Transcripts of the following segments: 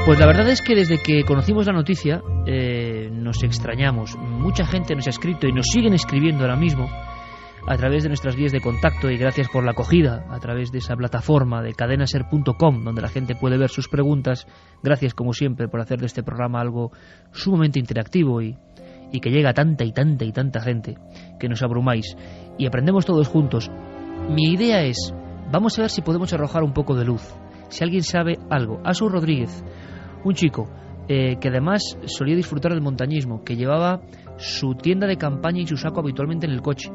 Pues la verdad es que desde que conocimos la noticia nos extrañamos. Mucha gente nos ha escrito y nos siguen escribiendo ahora mismo a través de nuestras vías de contacto, y gracias por la acogida a través de esa plataforma de cadenaser.com, donde la gente puede ver sus preguntas. Gracias, como siempre, por hacer de este programa algo sumamente interactivo y que llega a tanta y tanta gente, que nos abrumáis y aprendemos todos juntos. Mi idea es, vamos a ver si podemos arrojar un poco de luz, si alguien sabe algo. Asu Rodríguez, un chico que además solía disfrutar del montañismo, que llevaba su tienda de campaña y su saco habitualmente en el coche.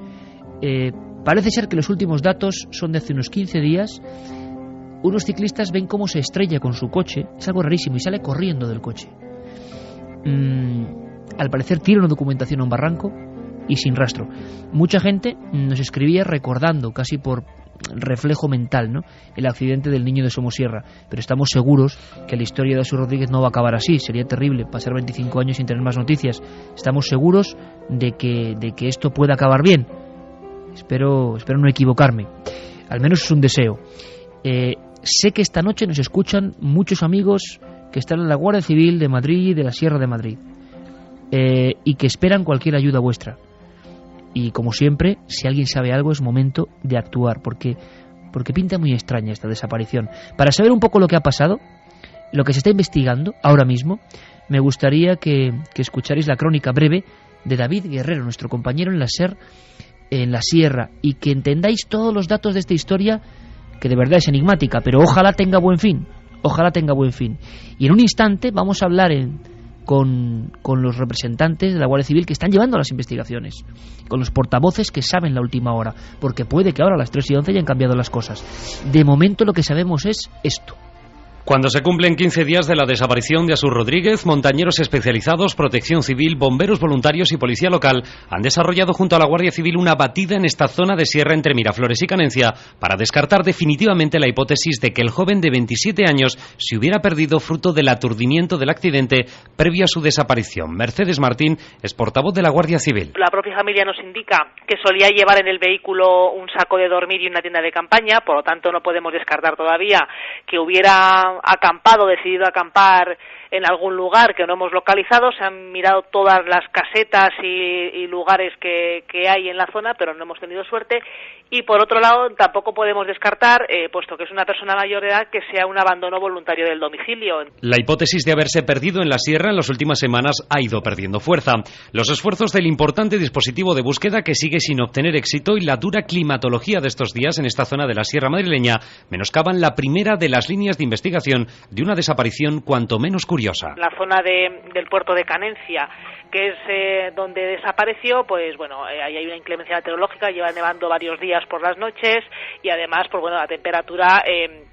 Parece ser que los últimos datos son de hace unos 15 días. Unos ciclistas ven cómo se estrella con su coche, es algo rarísimo, y sale corriendo del coche. Al parecer tira una documentación a un barranco y sin rastro. Mucha gente nos escribía recordando, casi por reflejo mental, ¿no?, el accidente del niño de Somosierra, pero estamos seguros que la historia de Asu Rodríguez no va a acabar así. Sería terrible pasar 25 años sin tener más noticias. Estamos seguros de que esto pueda acabar bien. Espero no equivocarme, al menos es un deseo. Sé que esta noche nos escuchan muchos amigos que están en la Guardia Civil de Madrid y de la Sierra de Madrid, y que esperan cualquier ayuda vuestra. Y como siempre, si alguien sabe algo, es momento de actuar, porque pinta muy extraña esta desaparición. Para saber un poco lo que ha pasado, lo que se está investigando ahora mismo, me gustaría que escucharais la crónica breve de David Guerrero, nuestro compañero en la SER, en la Sierra, y que entendáis todos los datos de esta historia, que de verdad es enigmática, pero ojalá tenga buen fin. Ojalá tenga buen fin. Y en un instante vamos a hablar con los representantes de la Guardia Civil que están llevando las investigaciones, con los portavoces que saben la última hora, porque puede que ahora a las 3:11 hayan cambiado las cosas. De momento lo que sabemos es esto. Cuando se cumplen 15 días de la desaparición de Asu Rodríguez, montañeros especializados, protección civil, bomberos voluntarios y policía local han desarrollado junto a la Guardia Civil una batida en esta zona de sierra entre Miraflores y Canencia para descartar definitivamente la hipótesis de que el joven de 27 años se hubiera perdido fruto del aturdimiento del accidente previo a su desaparición. Mercedes Martín es portavoz de la Guardia Civil. La propia familia nos indica que solía llevar en el vehículo un saco de dormir y una tienda de campaña, por lo tanto no podemos descartar todavía que hubiera decidido acampar en algún lugar que no hemos localizado. Se han mirado todas las casetas y lugares que hay en la zona, pero no hemos tenido suerte. Y por otro lado, tampoco podemos descartar, puesto que es una persona mayor de edad, que sea un abandono voluntario del domicilio. La hipótesis de haberse perdido en la sierra en las últimas semanas ha ido perdiendo fuerza. Los esfuerzos del importante dispositivo de búsqueda que sigue sin obtener éxito y la dura climatología de estos días en esta zona de la sierra madrileña menoscaban la primera de las líneas de investigación de una desaparición cuanto menos curiosa. La zona del puerto de Canencia, que es donde desapareció, pues bueno, ahí hay una inclemencia meteorológica, lleva nevando varios días por las noches y además, pues bueno, la temperatura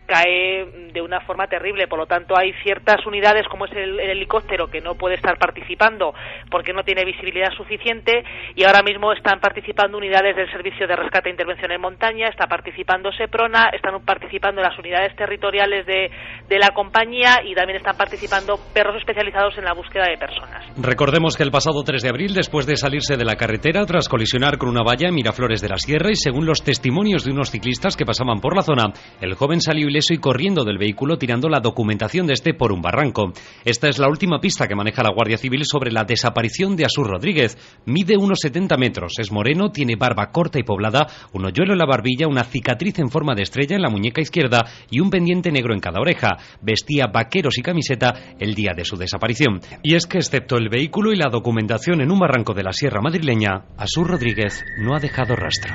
cae de una forma terrible. Por lo tanto, hay ciertas unidades, como es el helicóptero, que no puede estar participando porque no tiene visibilidad suficiente, y ahora mismo están participando unidades del Servicio de Rescate e Intervención en Montaña, está participando Seprona, están participando las unidades territoriales de la compañía, y también están participando perros especializados en la búsqueda de personas. Recordemos que el pasado 3 de abril, después de salirse de la carretera tras colisionar con una valla en Miraflores de la Sierra, y según los testimonios de unos ciclistas que pasaban por la zona, el joven salió ileso y corriendo del vehículo, tirando la documentación de este por un barranco. Esta es la última pista que maneja la Guardia Civil sobre la desaparición de Asu Rodríguez. Mide unos 70 metros, es moreno, tiene barba corta y poblada, un hoyuelo en la barbilla, una cicatriz en forma de estrella en la muñeca izquierda y un pendiente negro en cada oreja. Vestía vaqueros y camiseta el día de su desaparición. Y es que, excepto el vehículo y la documentación en un barranco de la sierra madrileña, Asu Rodríguez no ha dejado rastro.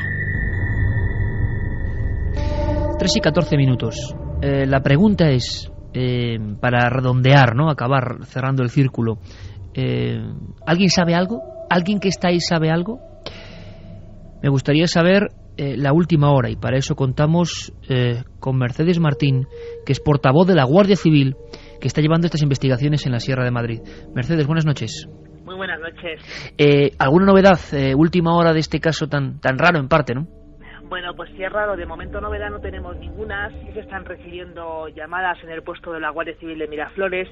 3:14. La pregunta es, para redondear, ¿no?, acabar cerrando el círculo, ¿alguien sabe algo? ¿Alguien que está ahí sabe algo? Me gustaría saber la última hora, y para eso contamos con Mercedes Martín, que es portavoz de la Guardia Civil, que está llevando estas investigaciones en la Sierra de Madrid. Mercedes, buenas noches. Muy buenas noches. ¿Alguna novedad, última hora de este caso tan raro en parte, no? Bueno, pues sí es raro, de momento novedad no tenemos ninguna. Sí se están recibiendo llamadas en el puesto de la Guardia Civil de Miraflores,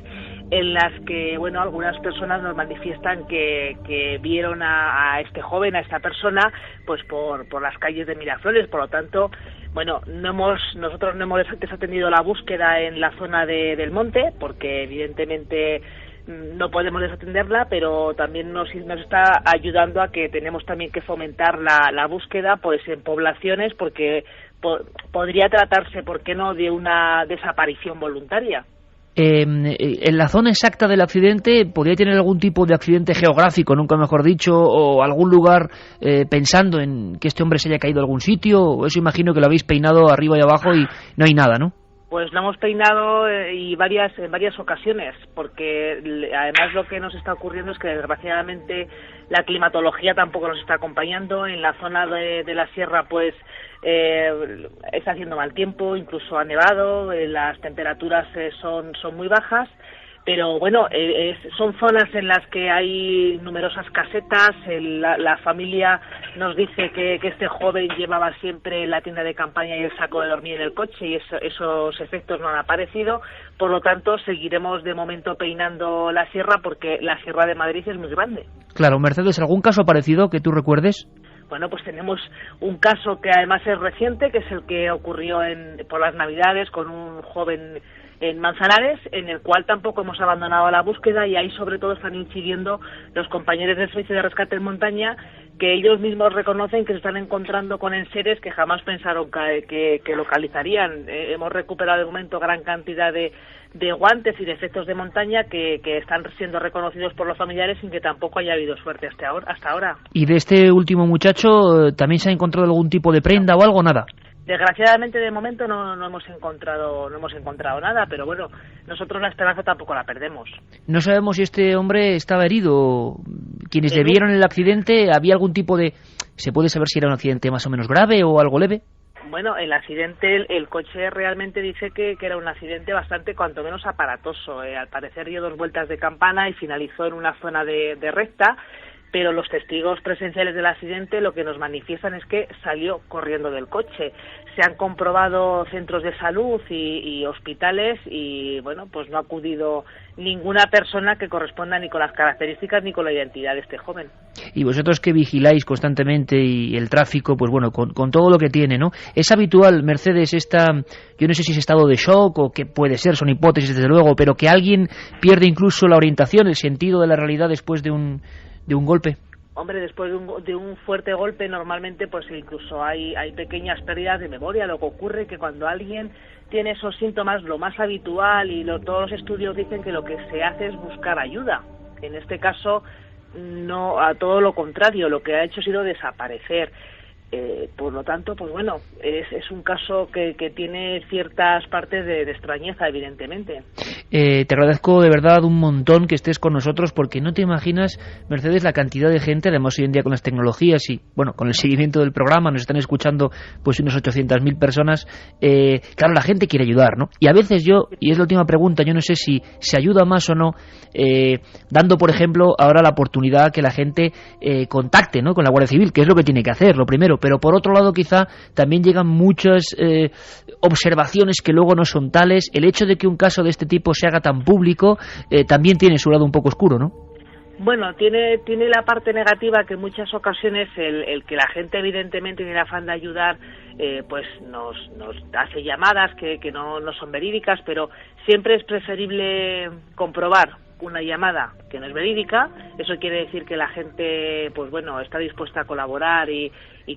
en las que, bueno, algunas personas nos manifiestan que vieron a este joven, a esta persona, pues por las calles de Miraflores. Por lo tanto, Bueno, nosotros no hemos desatendido la búsqueda en la zona del monte, porque evidentemente no podemos desatenderla, pero también nos está ayudando a que tenemos también que fomentar la búsqueda pues en poblaciones, porque podría tratarse, ¿por qué no?, de una desaparición voluntaria. En la zona exacta del accidente, ¿podría tener algún tipo de accidente geográfico, nunca mejor dicho, o algún lugar pensando en que este hombre se haya caído a algún sitio? O eso imagino que lo habéis peinado arriba y abajo y no hay nada, ¿no? Pues lo hemos peinado en varias ocasiones, porque además lo que nos está ocurriendo es que desgraciadamente la climatología tampoco nos está acompañando. En la zona de la sierra pues está haciendo mal tiempo, incluso ha nevado, las temperaturas son muy bajas, pero bueno, son zonas en las que hay numerosas casetas. La familia nos dice que este joven llevaba siempre la tienda de campaña y el saco de dormir en el coche, y esos efectos no han aparecido. Por lo tanto, seguiremos de momento peinando la sierra, porque la Sierra de Madrid es muy grande. Claro. Mercedes, ¿algún caso parecido que tú recuerdes? Bueno, pues tenemos un caso que además es reciente, que es el que ocurrió por las Navidades con un joven en Manzanares, en el cual tampoco hemos abandonado la búsqueda, y ahí sobre todo están incidiendo los compañeros del Servicio de Rescate en Montaña, que ellos mismos reconocen que se están encontrando con enseres que jamás pensaron que localizarían. Hemos recuperado de momento gran cantidad de guantes y de efectos de montaña que están siendo reconocidos por los familiares, sin que tampoco haya habido suerte hasta ahora. ¿Y de este último muchacho también se ha encontrado algún tipo de prenda o algo? Nada. Desgraciadamente de momento no hemos encontrado nada, pero bueno, nosotros la esperanza tampoco la perdemos. No sabemos si este hombre estaba herido. Quienes le vieron el accidente, ¿había algún tipo de...? ¿Se puede saber si era un accidente más o menos grave o algo leve? Bueno, el accidente, el coche realmente dice que era un accidente bastante, cuanto menos aparatoso. Al parecer dio 2 vueltas de campana y finalizó en una zona de recta, pero los testigos presenciales del accidente lo que nos manifiestan es que salió corriendo del coche. Se han comprobado centros de salud y hospitales, y bueno, pues no ha acudido ninguna persona que corresponda ni con las características ni con la identidad de este joven. Y vosotros que vigiláis constantemente y el tráfico, pues bueno, con todo lo que tiene, ¿no? ¿Es habitual, Mercedes, yo no sé si es estado de shock o qué puede ser, son hipótesis desde luego, pero que alguien pierde incluso la orientación, el sentido de la realidad después de un golpe? Hombre, después de un fuerte golpe normalmente pues incluso hay pequeñas pérdidas de memoria. Lo que ocurre es que cuando alguien tiene esos síntomas, lo más habitual, y todos los estudios dicen que lo que se hace es buscar ayuda. En este caso, no, a todo lo contrario, lo que ha hecho ha sido desaparecer. Por lo tanto, pues bueno, es un caso que tiene ciertas partes de extrañeza, evidentemente. Te agradezco de verdad un montón que estés con nosotros, porque no te imaginas, Mercedes, la cantidad de gente, además hoy en día con las tecnologías y bueno, con el seguimiento del programa, nos están escuchando pues unas 800.000 personas. Claro, la gente quiere ayudar, ¿no? Y a veces y es la última pregunta, yo no sé si se ayuda más o no, dando, por ejemplo, ahora la oportunidad que la gente contacte, ¿no?, con la Guardia Civil, que es lo que tiene que hacer, lo primero. Pero por otro lado quizá también llegan muchas observaciones que luego no son tales. El hecho de que un caso de este tipo se haga tan público también tiene su lado un poco oscuro, ¿no? Bueno, tiene la parte negativa, que en muchas ocasiones el que la gente evidentemente tiene el afán de ayudar, pues nos hace llamadas que no son verídicas, pero siempre es preferible comprobar una llamada que no es verídica. Eso quiere decir que la gente pues bueno, está dispuesta a colaborar y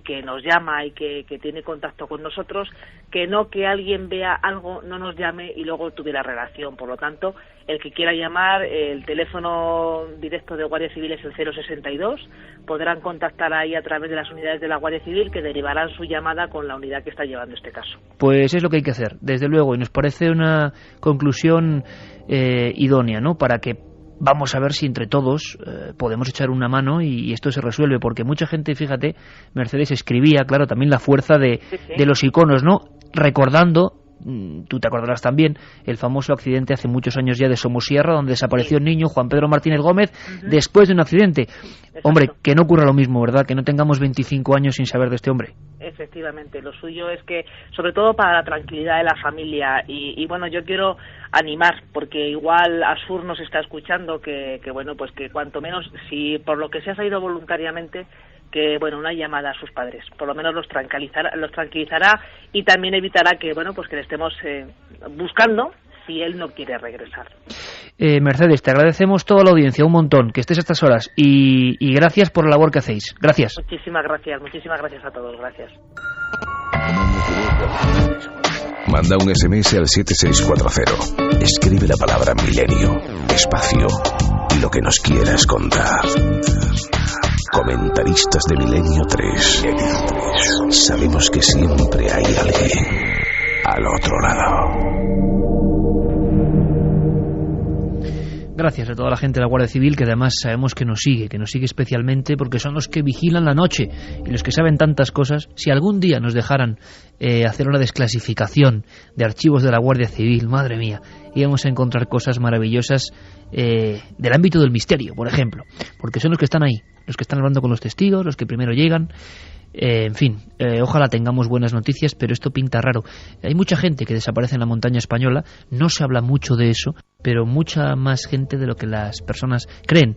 que nos llama y que tiene contacto con nosotros, que no que alguien vea algo, no nos llame y luego tuviera relación. Por lo tanto, el que quiera llamar, el teléfono directo de Guardia Civil es el 062, podrán contactar ahí a través de las unidades de la Guardia Civil, que derivarán su llamada con la unidad que está llevando este caso. Pues es lo que hay que hacer, desde luego, y nos parece una conclusión idónea, ¿no?, para que vamos a ver si entre todos podemos echar una mano y esto se resuelve, porque mucha gente, fíjate, Mercedes, escribía, claro, también la fuerza de los iconos, ¿no?, recordando, tú te acordarás también, el famoso accidente hace muchos años ya de Somosierra, donde desapareció el niño Juan Pedro Martínez Gómez después de un accidente. Exacto. Hombre, que no ocurra lo mismo, ¿verdad?, que no tengamos 25 años sin saber de este hombre. Efectivamente, lo suyo es que, sobre todo para la tranquilidad de la familia, y bueno, yo quiero animar, porque igual Asur nos está escuchando, que bueno, pues que cuanto menos, si por lo que sea ha ido voluntariamente, que bueno, una llamada a sus padres, por lo menos los tranquilizará y también evitará que bueno, pues que le estemos buscando si él no quiere regresar. Mercedes, te agradecemos toda la audiencia, un montón, que estés a estas horas y gracias por la labor que hacéis. Gracias. Muchísimas gracias a todos, gracias. Manda un SMS al 7640. Escribe la palabra milenio, espacio y lo que nos quieras contar. Comentaristas de Milenio 3. Sabemos que siempre hay alguien al otro lado. Gracias a toda la gente de la Guardia Civil, que además sabemos que nos sigue especialmente porque son los que vigilan la noche y los que saben tantas cosas. Si algún día nos dejaran hacer una desclasificación de archivos de la Guardia Civil, madre mía, íbamos a encontrar cosas maravillosas del ámbito del misterio, por ejemplo, porque son los que están ahí, los que están hablando con los testigos, los que primero llegan. En fin, ojalá tengamos buenas noticias, pero esto pinta raro. Hay mucha gente que desaparece en la montaña española, no se habla mucho de eso, pero mucha más gente de lo que las personas creen.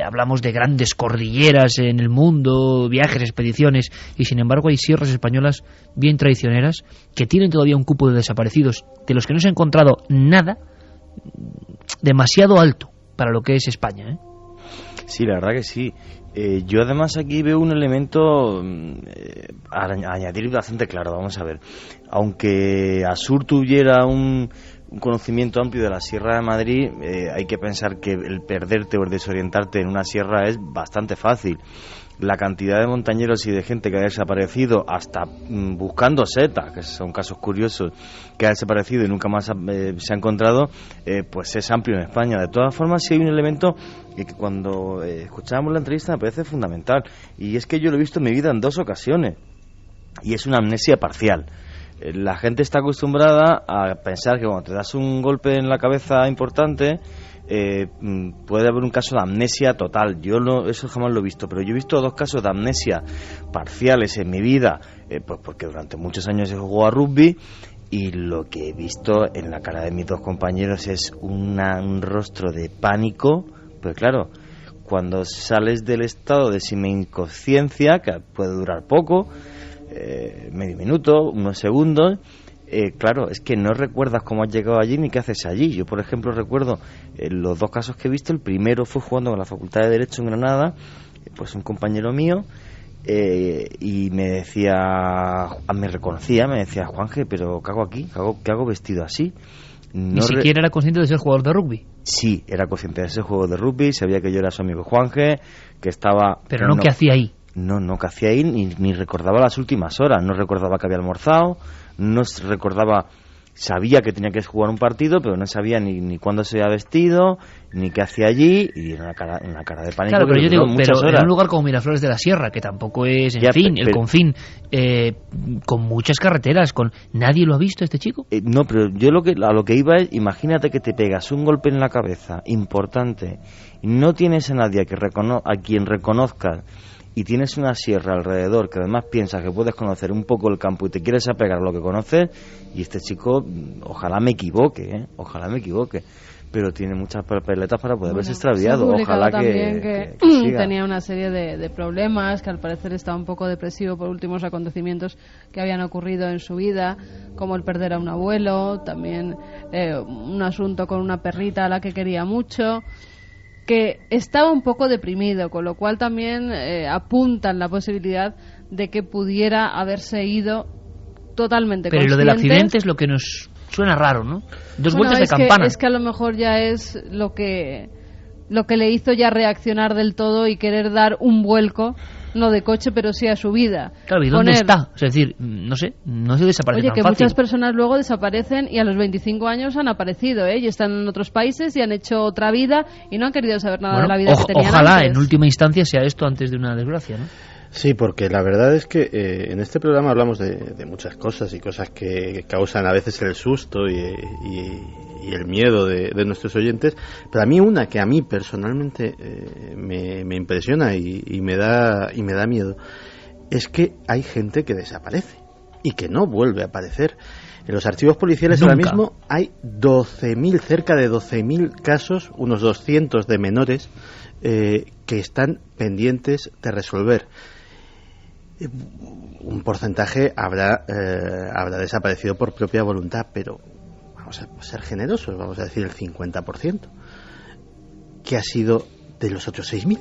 Hablamos de grandes cordilleras en el mundo, viajes, expediciones, y sin embargo hay sierras españolas bien traicioneras que tienen todavía un cupo de desaparecidos, de los que no se ha encontrado nada, demasiado alto para lo que es España, ¿eh? Sí, la verdad que sí. Yo además aquí veo un elemento a añadir bastante claro. Vamos a ver, aunque Asur tuviera un conocimiento amplio de la Sierra de Madrid, hay que pensar que el perderte o el desorientarte en una sierra es bastante fácil. La cantidad de montañeros y de gente que ha desaparecido, hasta buscando setas, que son casos curiosos, que ha desaparecido y nunca más se ha encontrado, pues es amplio en España. De todas formas, sí hay un elemento que cuando escuchábamos la entrevista me parece fundamental, y es que yo lo he visto en mi vida en 2 ocasiones, y es una amnesia parcial. La gente está acostumbrada a pensar que cuando te das un golpe en la cabeza importante, puede haber un caso de amnesia total. Yo eso jamás lo he visto, pero yo he visto 2 casos de amnesia parciales en mi vida, pues porque durante muchos años he jugado a rugby, y lo que he visto en la cara de mis 2 compañeros es un rostro de pánico. Pues claro, cuando sales del estado de semi-inconsciencia, que puede durar poco, medio minuto, unos segundos, claro, es que no recuerdas cómo has llegado allí ni qué haces allí. Yo, por ejemplo, recuerdo los 2 casos que he visto. El primero fue jugando en la Facultad de Derecho en Granada, pues un compañero mío, y me decía, me reconocía, me decía: Juanje, pero ¿qué hago aquí? ¿Qué hago vestido así? Ni siquiera era consciente de ser jugador de rugby. Sí, era consciente de ser jugador de rugby, sabía que yo era su amigo Juanje, que estaba... Pero no, ¿qué hacía ahí? No, que hacía ahí, ni recordaba las últimas horas, no recordaba que había almorzado, no recordaba, sabía que tenía que jugar un partido, pero no sabía ni cuándo se había vestido, ni qué hacía allí, y en una cara de pánico. Claro, pero yo digo, pero horas. En un lugar como Miraflores de la Sierra, que tampoco es, el Confín, con muchas carreteras, ¿nadie lo ha visto este chico? No, pero yo a lo que iba es, imagínate que te pegas un golpe en la cabeza importante, y no tienes a nadie a quien reconozcas, y tienes una sierra alrededor que además piensas que puedes conocer un poco el campo y te quieres apegar a lo que conoces, y este chico, ojalá me equivoque, pero tiene muchas papeletas para poder verse extraviado. Ojalá que tenía una serie de problemas, que al parecer estaba un poco depresivo por últimos acontecimientos que habían ocurrido en su vida, como el perder a un abuelo, también un asunto con una perrita a la que quería mucho, que estaba un poco deprimido, con lo cual también apuntan la posibilidad de que pudiera haberse ido totalmente consciente. Pero lo del accidente es lo que nos suena raro, ¿no? 2 vueltas de campana. Es que a lo mejor ya es lo que le hizo ya reaccionar del todo y querer dar un vuelco, no de coche, pero sí a su vida. Claro, ¿y dónde está? Es decir, no se desaparece tan fácil. Oye, que muchas personas luego desaparecen y a los 25 años han aparecido, y están en otros países y han hecho otra vida y no han querido saber nada de la vida que tenían ojalá antes. En última instancia sea esto antes de una desgracia, ¿no? Sí, porque la verdad es que en este programa hablamos de muchas cosas, y cosas que causan a veces el susto y el miedo de nuestros oyentes, pero a mí una que a mí personalmente me impresiona y me da miedo es que hay gente que desaparece y que no vuelve a aparecer. En los archivos policiales ahora mismo hay 12.000, cerca de 12.000 casos, unos 200 de menores que están pendientes de resolver. un porcentaje habrá desaparecido por propia voluntad, pero vamos a ser generosos, vamos a decir el 50%. ¿Qué ha sido de los otros 6.000?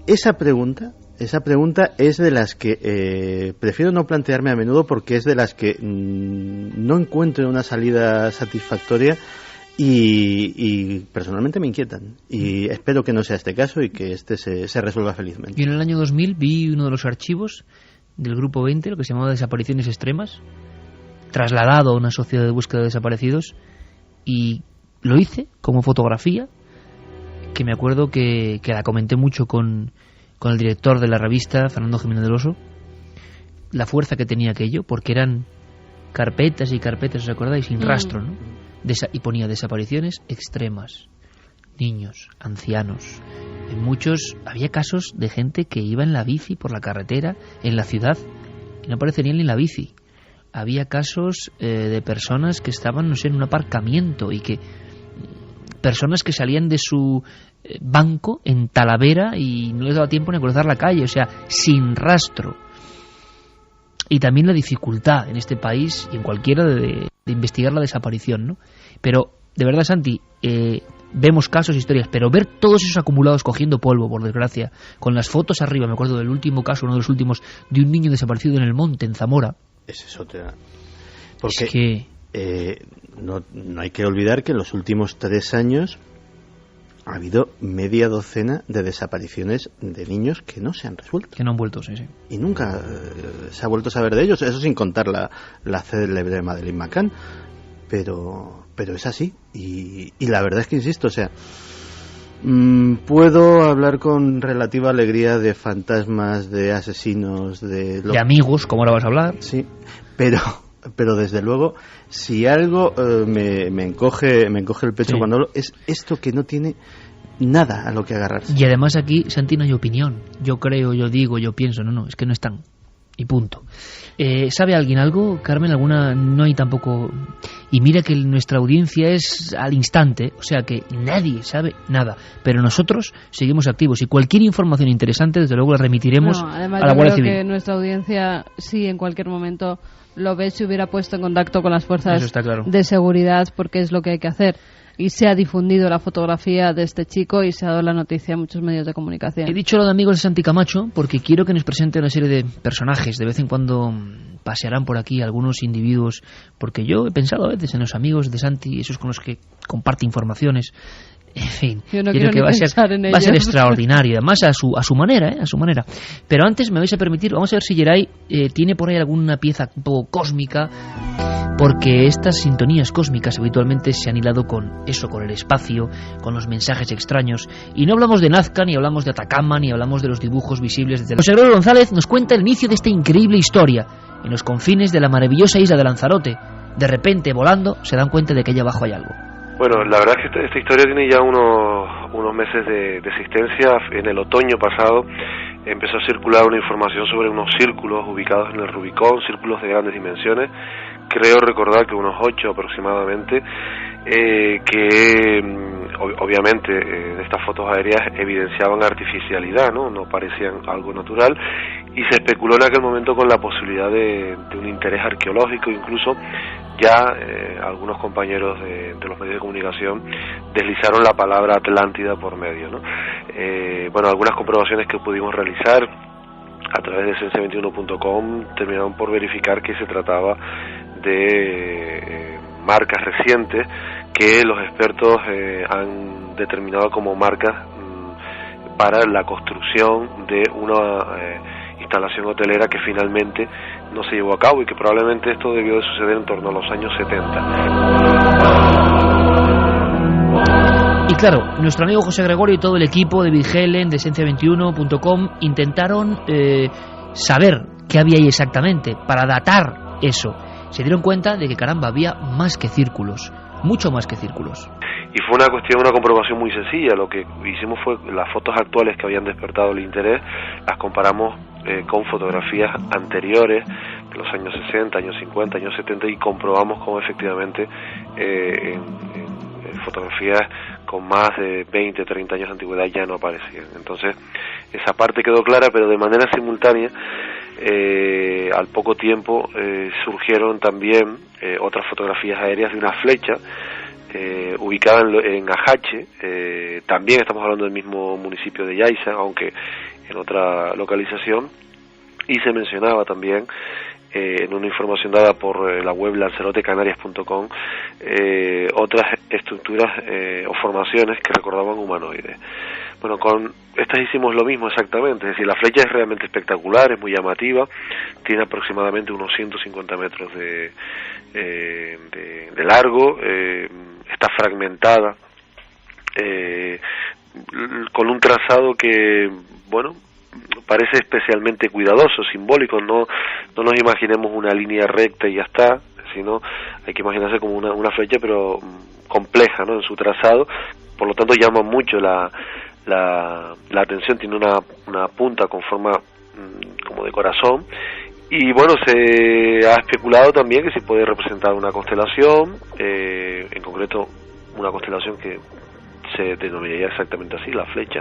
Esa pregunta es de las que prefiero no plantearme a menudo, porque es de las que no encuentro una salida satisfactoria y personalmente me inquietan. Y espero que no sea este caso y que este se resuelva felizmente. Yo en el año 2000 vi uno de los archivos del Grupo 20, lo que se llamaba Desapariciones Extremas, trasladado a una sociedad de búsqueda de desaparecidos, y lo hice como fotografía, que me acuerdo que la comenté mucho con el director de la revista, Fernando Jiménez del Oso, la fuerza que tenía aquello, porque eran carpetas y carpetas, ¿os acordáis? Sin rastro, ¿no? Y ponía desapariciones extremas, niños, ancianos. En muchos había casos de gente que iba en la bici por la carretera en la ciudad y no aparecía ni en la bici. Había casos de personas que estaban, no sé, en un aparcamiento, y que personas que salían de su banco en Talavera y no les daba tiempo ni a cruzar la calle, o sea, sin rastro. Y también la dificultad en este país y en cualquiera de investigar la desaparición, ¿no? Pero, de verdad, Santi, vemos casos, historias, pero ver todos esos acumulados cogiendo polvo, por desgracia, con las fotos arriba, me acuerdo del último caso, uno de los últimos, de un niño desaparecido en el monte, en Zamora. Esa es otra. Porque es que no hay que olvidar que en los últimos 3 años ha habido media docena de desapariciones de niños que no se han resuelto. Que no han vuelto, sí. Y nunca se ha vuelto a saber de ellos, eso sin contar la célebre Madeleine McCann. Pero es así. Y la verdad es que, insisto, o sea, puedo hablar con relativa alegría de fantasmas, de asesinos, de amigos, como ahora vas a hablar. Sí, pero desde luego, si algo me encoge el pecho, sí, cuando hablo, es esto, que no tiene nada a lo que agarrarse. Y además aquí, Santi, no hay opinión. Yo creo, yo digo, yo pienso. No, es que no están. Y punto. ¿Sabe alguien algo, Carmen? ¿Alguna? No hay tampoco. Y mira que nuestra audiencia es al instante, o sea que nadie sabe nada, pero nosotros seguimos activos y cualquier información interesante, desde luego, la remitiremos a la Guardia Civil. Que nuestra audiencia sí, en cualquier momento lo ve, se hubiera puesto en contacto con las fuerzas de seguridad, porque es lo que hay que hacer. Y se ha difundido la fotografía de este chico y se ha dado la noticia a muchos medios de comunicación. He dicho lo de amigos de Santi Camacho porque quiero que nos presente una serie de personajes. De vez en cuando pasearán por aquí algunos individuos, porque yo he pensado a veces en los amigos de Santi, esos con los que comparte informaciones. En fin, yo no quiero que va a ser extraordinario, además a su manera, a su manera. Pero antes me vais a permitir, vamos a ver si Geray tiene por ahí alguna pieza un poco cósmica, porque estas sintonías cósmicas habitualmente se han hilado con eso, con el espacio, con los mensajes extraños. Y no hablamos de Nazca, ni hablamos de Atacama, ni hablamos de los dibujos visibles desde José Gregorio González nos cuenta el inicio de esta increíble historia en los confines de la maravillosa isla de Lanzarote. De repente, volando, se dan cuenta de que allá abajo hay algo. Bueno, la verdad es que esta historia tiene ya unos meses de existencia. En el otoño pasado empezó a circular una información sobre unos círculos ubicados en el Rubicón, círculos de grandes dimensiones, creo recordar que unos 8 aproximadamente, que obviamente de estas fotos aéreas evidenciaban artificialidad, no parecían algo natural, y se especuló en aquel momento con la posibilidad de un interés arqueológico. Incluso ya algunos compañeros de los medios de comunicación deslizaron la palabra Atlántida por medio, bueno, algunas comprobaciones que pudimos realizar a través de ciencia21.com terminaron por verificar que se trataba de marcas recientes que los expertos han determinado como marcas para la construcción de una instalación hotelera que finalmente no se llevó a cabo, y que probablemente esto debió de suceder en torno a los años 70. Y claro, nuestro amigo José Gregorio y todo el equipo de Big Helen, de Ciencia21.com, intentaron saber qué había ahí exactamente, para datar eso. Se dieron cuenta de que, caramba, había más que círculos, mucho más que círculos. Y fue una comprobación muy sencilla. Lo que hicimos fue las fotos actuales que habían despertado el interés, las comparamos con fotografías anteriores, de los años 60, años 50, años 70, y comprobamos cómo efectivamente en fotografías con más de 20 o 30 años de antigüedad ya no aparecían. Entonces, esa parte quedó clara, pero de manera simultánea, al poco tiempo surgieron también otras fotografías aéreas de una flecha ubicada en Ajache, también estamos hablando del mismo municipio de Yaiza, aunque en otra localización, y se mencionaba también en una información dada por la web lanzarotecanarias.com otras estructuras o formaciones que recordaban humanoides. Bueno, con estas hicimos lo mismo exactamente, es decir, la flecha es realmente espectacular, es muy llamativa, tiene aproximadamente unos 150 metros de largo, está fragmentada, con un trazado que, bueno, parece especialmente cuidadoso, simbólico. No nos imaginemos una línea recta y ya está, sino hay que imaginarse como una flecha, pero compleja, ¿no?, en su trazado. Por lo tanto, llama mucho la atención. Tiene una punta con forma como de corazón, y bueno, se ha especulado también que si puede representar una constelación, en concreto una constelación que se denominaría exactamente así, la flecha,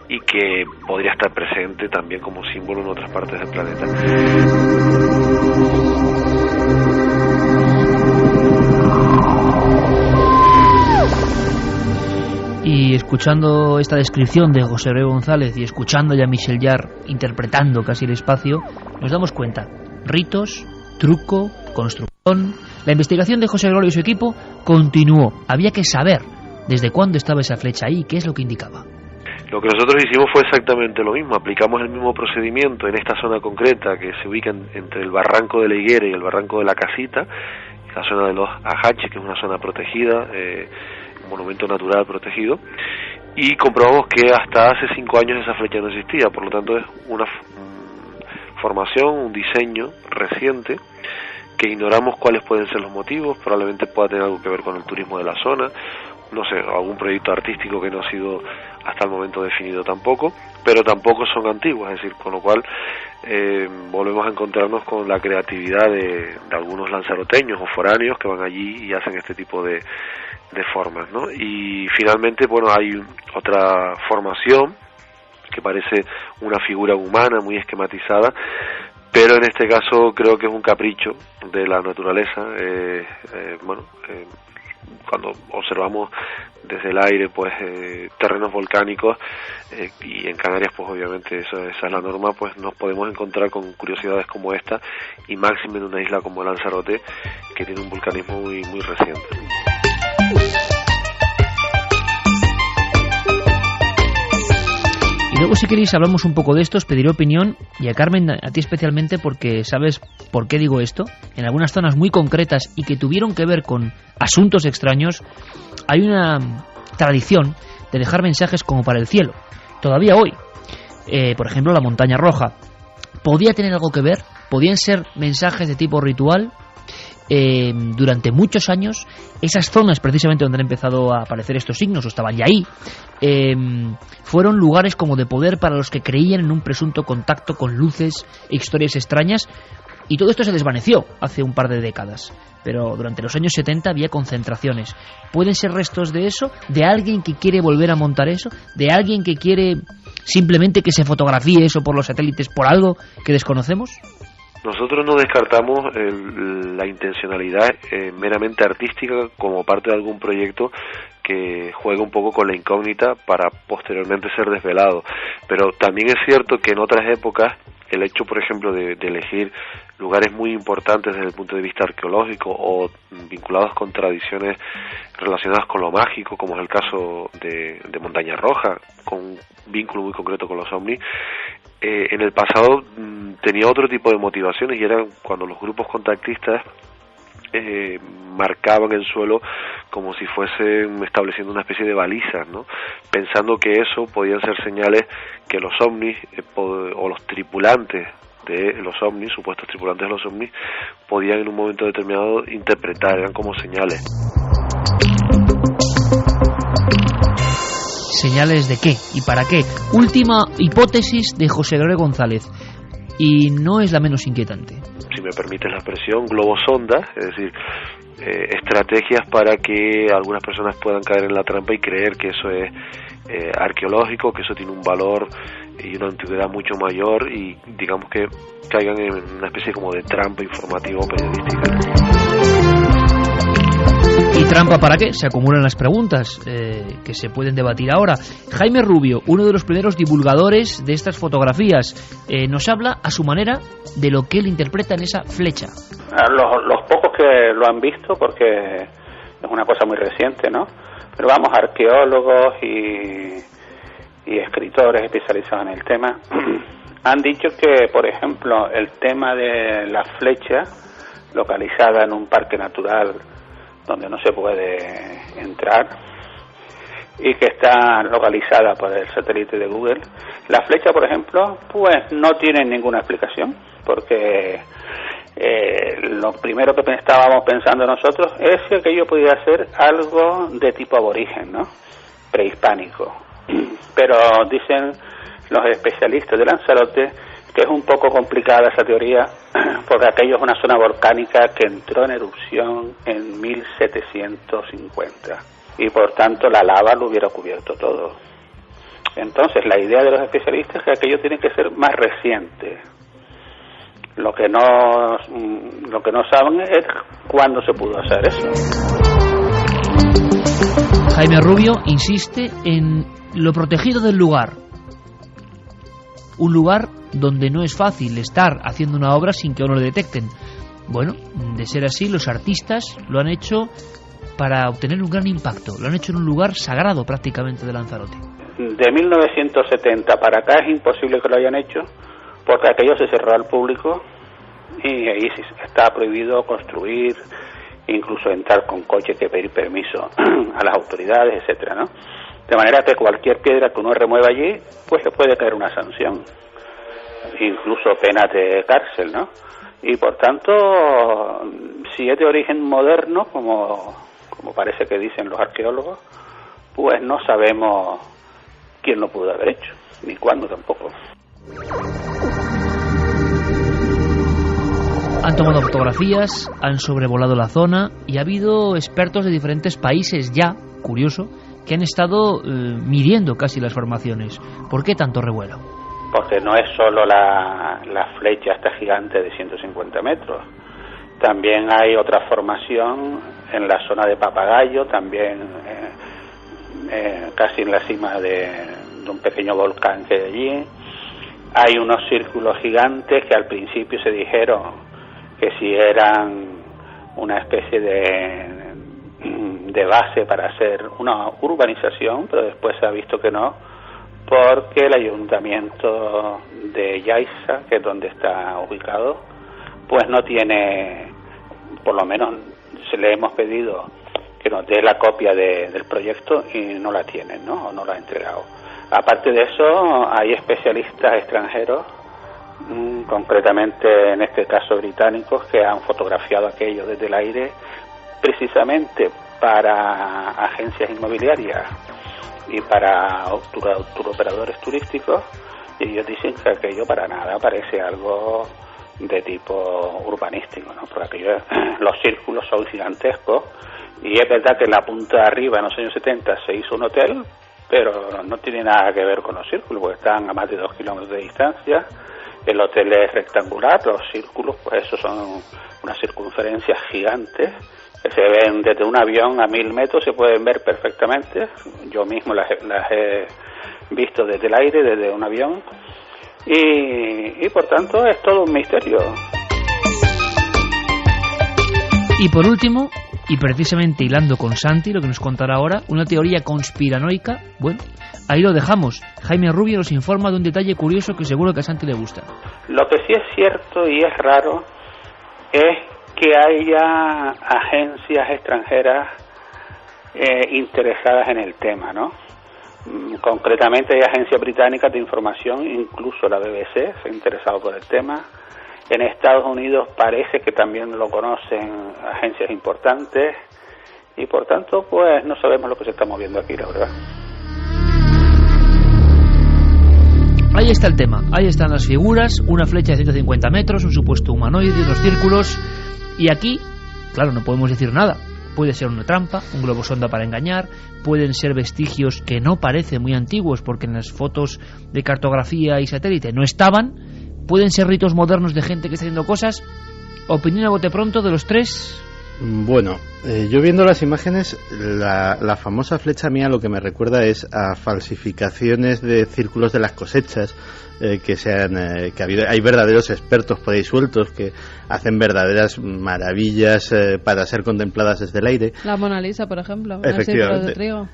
y que podría estar presente también como símbolo en otras partes del planeta. Y escuchando esta descripción de José Gregorio González y escuchando ya a Michel Jarre interpretando casi el espacio, nos damos cuenta: ritos, truco, construcción. La investigación de José Gregorio y su equipo continuó. Había que saber desde cuándo estaba esa flecha ahí, qué es lo que indicaba. Lo que nosotros hicimos fue exactamente lo mismo. Aplicamos el mismo procedimiento en esta zona concreta que se ubica entre el barranco de la Higuera y el barranco de la Casita, la zona de los Ajaches, que es una zona protegida, un monumento natural protegido, y comprobamos que hasta hace 5 años esa flecha no existía. Por lo tanto, es una formación, un diseño reciente que ignoramos cuáles pueden ser los motivos. Probablemente pueda tener algo que ver con el turismo de la zona, no sé, algún proyecto artístico que no ha sido hasta el momento definido tampoco, pero tampoco son antiguas, es decir, con lo cual volvemos a encontrarnos con la creatividad de algunos lanzaroteños o foráneos que van allí y hacen este tipo de formas, ¿no? Y finalmente, bueno, hay otra formación que parece una figura humana muy esquematizada, pero en este caso creo que es un capricho de la naturaleza. Cuando observamos desde el aire, pues terrenos volcánicos, y en Canarias, pues obviamente esa es la norma, pues nos podemos encontrar con curiosidades como esta, y máxime en una isla como Lanzarote, que tiene un vulcanismo muy, muy reciente. Y luego, si queréis, hablamos un poco de esto. Os pediré opinión, y a Carmen, a ti especialmente, porque sabes por qué digo esto. En algunas zonas muy concretas y que tuvieron que ver con asuntos extraños, hay una tradición de dejar mensajes como para el cielo. Todavía hoy, por ejemplo, la Montaña Roja podía tener algo que ver, podían ser mensajes de tipo ritual. Durante muchos años, esas zonas precisamente donde han empezado a aparecer estos signos, o estaban ya ahí, fueron lugares como de poder para los que creían en un presunto contacto con luces e historias extrañas, y todo esto se desvaneció hace un par de décadas. Pero durante los años 70 había concentraciones. ¿Pueden ser restos de eso? ¿De alguien que quiere volver a montar eso? ¿De alguien que quiere simplemente que se fotografíe eso por los satélites por algo que desconocemos? Nosotros no descartamos la intencionalidad meramente artística como parte de algún proyecto que juega un poco con la incógnita para posteriormente ser desvelado. Pero también es cierto que en otras épocas el hecho, por ejemplo, de elegir lugares muy importantes desde el punto de vista arqueológico o vinculados con tradiciones relacionadas con lo mágico, como es el caso de Montaña Roja, con un vínculo muy concreto con los ovnis, en el pasado tenía otro tipo de motivaciones, y eran cuando los grupos contactistas marcaban el suelo como si fuesen estableciendo una especie de balizas, ¿no?, pensando que eso podían ser señales que los ovnis o los tripulantes de los ovnis, supuestos tripulantes de los ovnis, podían en un momento determinado interpretar, eran como señales. ¿Señales de qué? ¿Y para qué? Última hipótesis de José Gregorio González, y no es la menos inquietante. Si me permites la expresión, globosondas, es decir, estrategias para que algunas personas puedan caer en la trampa y creer que eso es arqueológico, que eso tiene un valor y una antigüedad mucho mayor, y digamos que caigan en una especie como de trampa informativa o periodística. ¿Y trampa para qué? Se acumulan las preguntas que se pueden debatir ahora. Jaime Rubio, uno de los primeros divulgadores de estas fotografías, nos habla a su manera de lo que él interpreta en esa flecha. Los pocos que lo han visto, porque es una cosa muy reciente, ¿no? Pero vamos, arqueólogos y escritores especializados en el tema han dicho que, por ejemplo, el tema de la flecha localizada en un parque natural donde no se puede entrar y que está localizada por el satélite de Google, la flecha, por ejemplo, pues no tiene ninguna explicación, porque lo primero que estábamos pensando nosotros es que aquello podía ser algo de tipo aborigen, ¿no? Prehispánico. Pero dicen los especialistas de Lanzarote que es un poco complicada esa teoría, porque aquello es una zona volcánica que entró en erupción en 1750 y por tanto la lava lo hubiera cubierto todo. Entonces la idea de los especialistas es que aquello tiene que ser más reciente. Lo que no saben es cuándo se pudo hacer eso. Jaime Rubio insiste en lo protegido del lugar. Un lugar donde no es fácil estar haciendo una obra sin que uno lo detecten. Bueno, de ser así, los artistas lo han hecho para obtener un gran impacto. Lo han hecho en un lugar sagrado prácticamente de Lanzarote. De 1970 para acá es imposible que lo hayan hecho, porque aquello se cerró al público y ahí está prohibido construir, incluso entrar con coche, que pedir permiso a las autoridades, etcétera, ¿no? De manera que cualquier piedra que uno remueva allí, pues le puede caer una sanción, incluso pena de cárcel, ¿no? Y por tanto, si es de origen moderno, como parece que dicen los arqueólogos, pues no sabemos quién lo pudo haber hecho, ni cuándo tampoco. Han tomado fotografías, han sobrevolado la zona y ha habido expertos de diferentes países ya, curioso, que han estado midiendo casi las formaciones. ¿Por qué tanto revuelo? Porque no es solo la flecha esta gigante de 150 metros. También hay otra formación en la zona de Papagayo, también casi en la cima de un pequeño volcán que hay allí. Hay unos círculos gigantes que al principio se dijeron que si eran una especie de base para hacer una urbanización, pero después se ha visto que no, porque el ayuntamiento de Yaiza, que es donde está ubicado, pues no tiene, por lo menos se le hemos pedido que nos dé la copia del proyecto y no la tienen, ¿no? O no la ha entregado. Aparte de eso, hay especialistas extranjeros, concretamente en este caso británicos, que han fotografiado aquello desde el aire precisamente para agencias inmobiliarias y para turoperadores turísticos, y ellos dicen que aquello para nada parece algo de tipo urbanístico, ¿no? Por aquello, los círculos son gigantescos, y es verdad que en la punta de arriba en los años 70 se hizo un hotel, pero no tiene nada que ver con los círculos, porque están a más de 2 kilómetros de distancia. El hotel es rectangular, los círculos, pues esos son unas circunferencias gigantes que se ven desde un avión a 1000 metros, se pueden ver perfectamente. Yo mismo las he visto desde el aire, desde un avión, y por tanto es todo un misterio. Y por último, y precisamente hilando con Santi, lo que nos contará ahora, una teoría conspiranoica. Bueno, ahí lo dejamos. Jaime Rubio nos informa de un detalle curioso que seguro que a Santi le gusta. Lo que sí es cierto y es raro es que haya agencias extranjeras interesadas en el tema, ¿no? Concretamente hay agencias británicas de información, incluso la BBC se ha interesado por el tema. En Estados Unidos parece que también lo conocen agencias importantes, y por tanto pues no sabemos lo que se está moviendo aquí, la verdad. Ahí está el tema, ahí están las figuras, una flecha de 150 metros, un supuesto humanoide, unos círculos, y aquí claro, no podemos decir nada. Puede ser una trampa, un globo sonda para engañar, pueden ser vestigios que no parecen muy antiguos porque en las fotos de cartografía y satélite no estaban, pueden ser ritos modernos de gente que está haciendo cosas. Opinión a bote pronto de los tres. Bueno, yo viendo las imágenes, la famosa flecha mía lo que me recuerda es a falsificaciones de círculos de las cosechas, hay verdaderos expertos por ahí sueltos que hacen verdaderas maravillas para ser contempladas desde el aire. La Mona Lisa, por ejemplo, efectivamente. De trigo.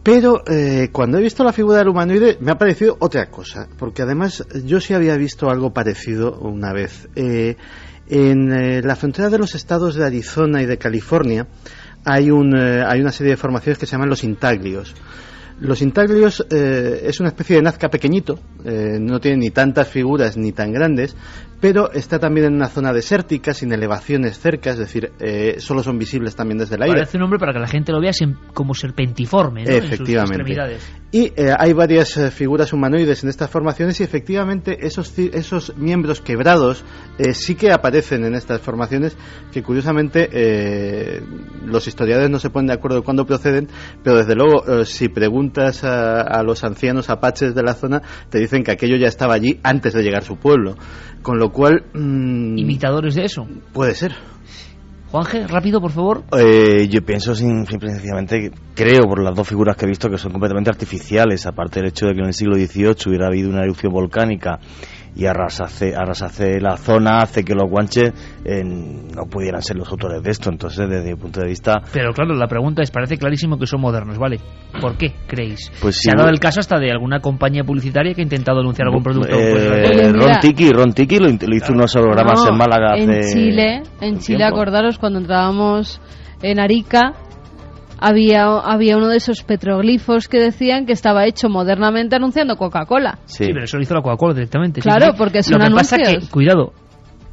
Pero cuando he visto la figura del humanoide me ha parecido otra cosa, porque además yo sí había visto algo parecido una vez. En la frontera de los estados de Arizona y de California hay una serie de formaciones que se llaman los intaglios. Los intaglios es una especie de nazca pequeñito, no tiene ni tantas figuras ni tan grandes, pero está también en una zona desértica, sin elevaciones cerca, es decir, solo son visibles también desde el aire. Parece un nombre para que la gente lo vea como serpentiforme, ¿no? Efectivamente. En sus extremidades. Y hay varias figuras humanoides en estas formaciones y efectivamente esos miembros quebrados sí que aparecen en estas formaciones, que curiosamente los historiadores no se ponen de acuerdo de cuándo proceden, pero desde luego si preguntas a los ancianos apaches de la zona te dicen que aquello ya estaba allí antes de llegar a su pueblo, con lo cual ¿imitadores de eso? Puede ser. Juanje, rápido, por favor. Yo pienso simple y sencillamente, creo por las dos figuras que he visto que son completamente artificiales, aparte del hecho de que en el siglo XVIII hubiera habido una erupción volcánica y arrasase la zona, hace que los guanches no pudieran ser los autores de esto. Entonces, desde mi punto de vista... Pero claro, la pregunta es, parece clarísimo que son modernos, ¿vale? ¿Por qué creéis? Pues se ha dado el caso hasta de alguna compañía publicitaria que ha intentado anunciar algún producto. Ron Tiki lo hizo unos hologramas en Málaga en Chile, acordaros, cuando entrábamos en Arica, había uno de esos petroglifos que decían que estaba hecho modernamente anunciando Coca-Cola. Sí, pero eso lo hizo la Coca-Cola directamente. Claro, porque son anuncios. Lo que pasa que, cuidado,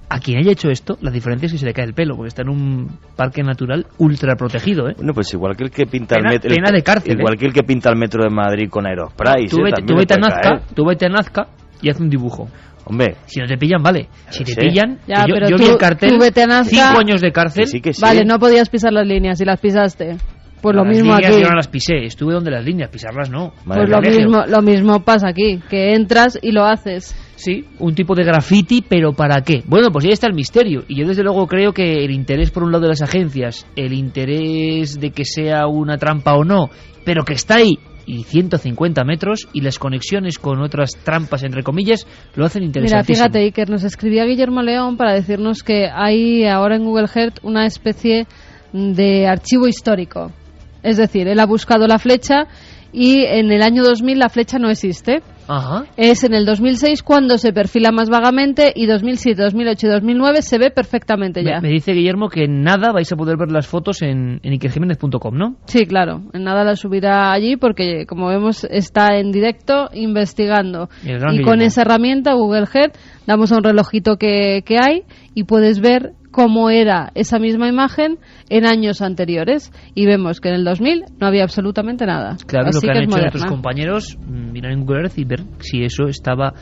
a quien haya hecho esto, la diferencia es que se le cae el pelo, porque está en un parque natural ultra protegido, ¿eh? Bueno, pues igual que el que pinta el metro... Pena de cárcel, igual que el que pinta el metro de Madrid con Aerospray. Tú vete a Nazca y haz un dibujo. Hombre, si no te pillan, vale. Si te pillan, ya, yo vi el cartel, 5 años de cárcel. Que sí. Vale, no podías pisar las líneas y las pisaste. Pues lo mismo aquí. Yo no las pisé, estuve donde las líneas, pisarlas no. Pues lo mismo pasa aquí, que entras y lo haces. Sí, un tipo de graffiti, pero ¿para qué? Bueno, pues ahí está el misterio. Y yo desde luego creo que el interés por un lado de las agencias, el interés de que sea una trampa o no, pero que está ahí, y 150 metros, y las conexiones con otras trampas, entre comillas, lo hacen interesantísimo. Mira, fíjate, Iker, nos escribía Guillermo León para decirnos que hay ahora en Google Earth una especie de archivo histórico. Es decir, él ha buscado la flecha y en el año 2000 la flecha no existe. Ajá. Es en el 2006 cuando se perfila más vagamente, y 2007, 2008 y 2009 se ve perfectamente ya. Me dice Guillermo que en nada vais a poder ver las fotos en ikerjiménez.com, ¿no? Sí, claro, en nada las subirá allí porque, como vemos, está en directo investigando. Y con esa herramienta, Google Earth, damos a un relojito que hay y puedes ver cómo era esa misma imagen en años anteriores, y vemos que en el 2000 no había absolutamente nada. Claro, así lo que han hecho moderna. nuestros compañeros, mirar en Google Earth y ver si eso estaba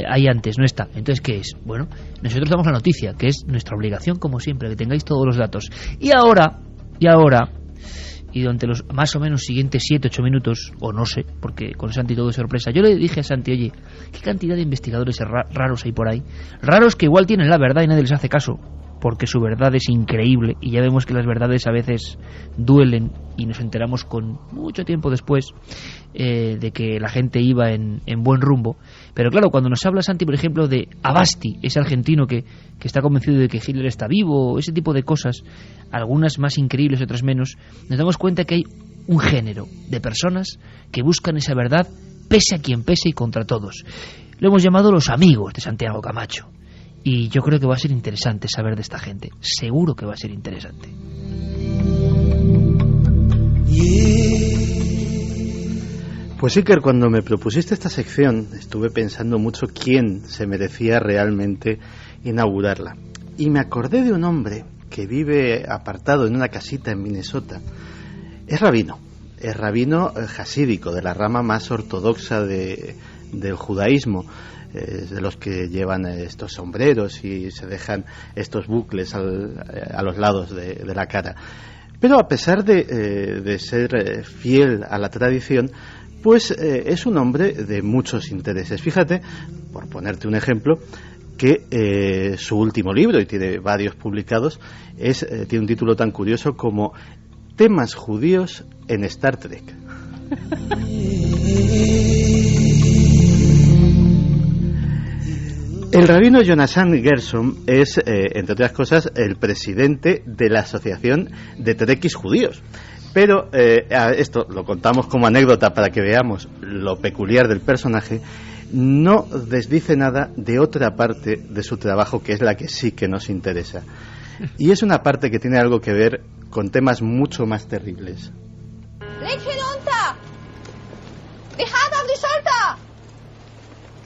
ahí antes, no está. Entonces, ¿qué es? Bueno, nosotros damos la noticia, que es nuestra obligación, como siempre, que tengáis todos los datos. Y ahora, y durante los más o menos siguientes 7-8 minutos, o no sé, porque con Santi todo es sorpresa, yo le dije a Santi, oye, ¿qué cantidad de investigadores raros hay por ahí? Raros que igual tienen la verdad y nadie les hace caso, porque su verdad es increíble, y ya vemos que las verdades a veces duelen, y nos enteramos con mucho tiempo después de que la gente iba en buen rumbo. Pero claro, cuando nos habla Santi, por ejemplo, de Abasti, ese argentino que está convencido de que Hitler está vivo, ese tipo de cosas, algunas más increíbles, otras menos, nos damos cuenta que hay un género de personas que buscan esa verdad pese a quien pese y contra todos. Lo hemos llamado los amigos de Santiago Camacho. Y yo creo que va a ser interesante saber de esta gente. Seguro que va a ser interesante. Pues Iker, cuando me propusiste esta sección, estuve pensando mucho quién se merecía realmente inaugurarla. Y me acordé de un hombre que vive apartado en una casita en Minnesota. Es rabino hasídico, de la rama más ortodoxa del judaísmo. de los que llevan estos sombreros y se dejan estos bucles a los lados de la cara. Pero a pesar de ser fiel a la tradición, pues es un hombre de muchos intereses. Fíjate, por ponerte un ejemplo, que su último libro, y tiene varios publicados, tiene un título tan curioso como Temas judíos en Star Trek. El rabino Jonathan Gershon es, entre otras cosas, el presidente de la Asociación de Trekkies Judíos. Pero esto lo contamos como anécdota para que veamos lo peculiar del personaje. No desdice nada de otra parte de su trabajo, que es la que sí que nos interesa. Y es una parte que tiene algo que ver con temas mucho más terribles.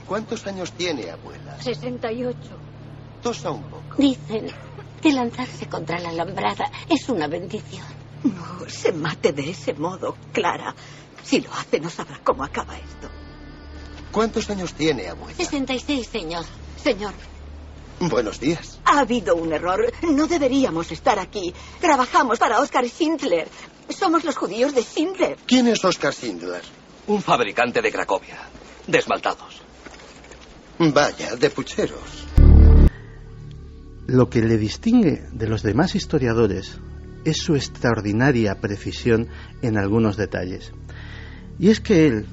¿Cuántos años tiene, abuela? 68. Tosa un poco. Dicen que lanzarse contra la alambrada es una bendición. No se mate de ese modo, Clara. Si lo hace, no sabrá cómo acaba esto. ¿Cuántos años tiene, abuela? 66, señor. Señor. Buenos días. Ha habido un error. No deberíamos estar aquí. Trabajamos para Oskar Schindler. Somos los judíos de Schindler. ¿Quién es Oskar Schindler? Un fabricante de Cracovia. De esmaltados. Vaya, de pucheros. Lo que le distingue de los demás historiadores es su extraordinaria precisión en algunos detalles. Y es que él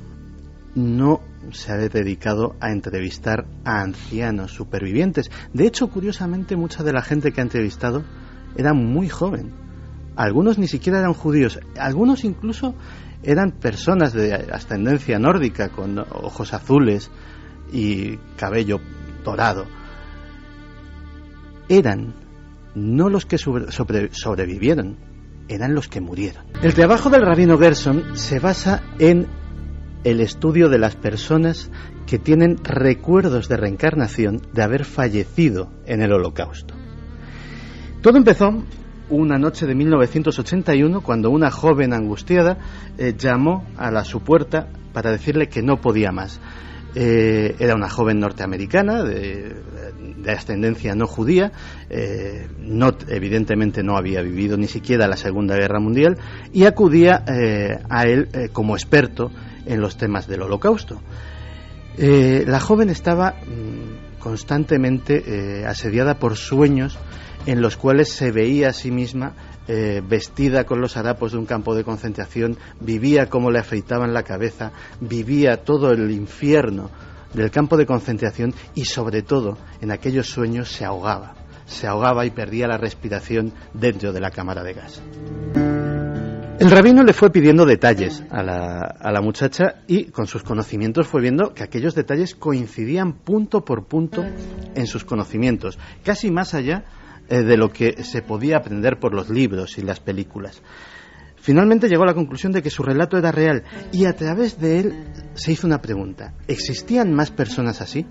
no se ha dedicado a entrevistar a ancianos supervivientes. De hecho, curiosamente, mucha de la gente que ha entrevistado era muy joven. Algunos ni siquiera eran judíos. Algunos incluso eran personas de ascendencia nórdica, con ojos azules y cabello dorado. Eran no los que sobrevivieron, eran los que murieron. El trabajo del rabino Gershon se basa en el estudio de las personas que tienen recuerdos de reencarnación de haber fallecido en el Holocausto. Todo empezó una noche de 1981 cuando una joven angustiada llamó a su puerta para decirle que no podía más. Era una joven norteamericana de ascendencia no judía, evidentemente no había vivido ni siquiera la Segunda Guerra Mundial, y acudía a él como experto en los temas del Holocausto. La joven estaba constantemente asediada por sueños en los cuales se veía a sí misma vestida con los harapos de un campo de concentración, vivía cómo le afeitaban la cabeza, vivía todo el infierno del campo de concentración y sobre todo en aquellos sueños se ahogaba y perdía la respiración dentro de la cámara de gas. El rabino le fue pidiendo detalles a la muchacha y con sus conocimientos fue viendo que aquellos detalles coincidían punto por punto en sus conocimientos, casi más allá de lo que se podía aprender por los libros y las películas. Finalmente llegó a la conclusión de que su relato era real y a través de él se hizo una pregunta: ¿existían más personas así?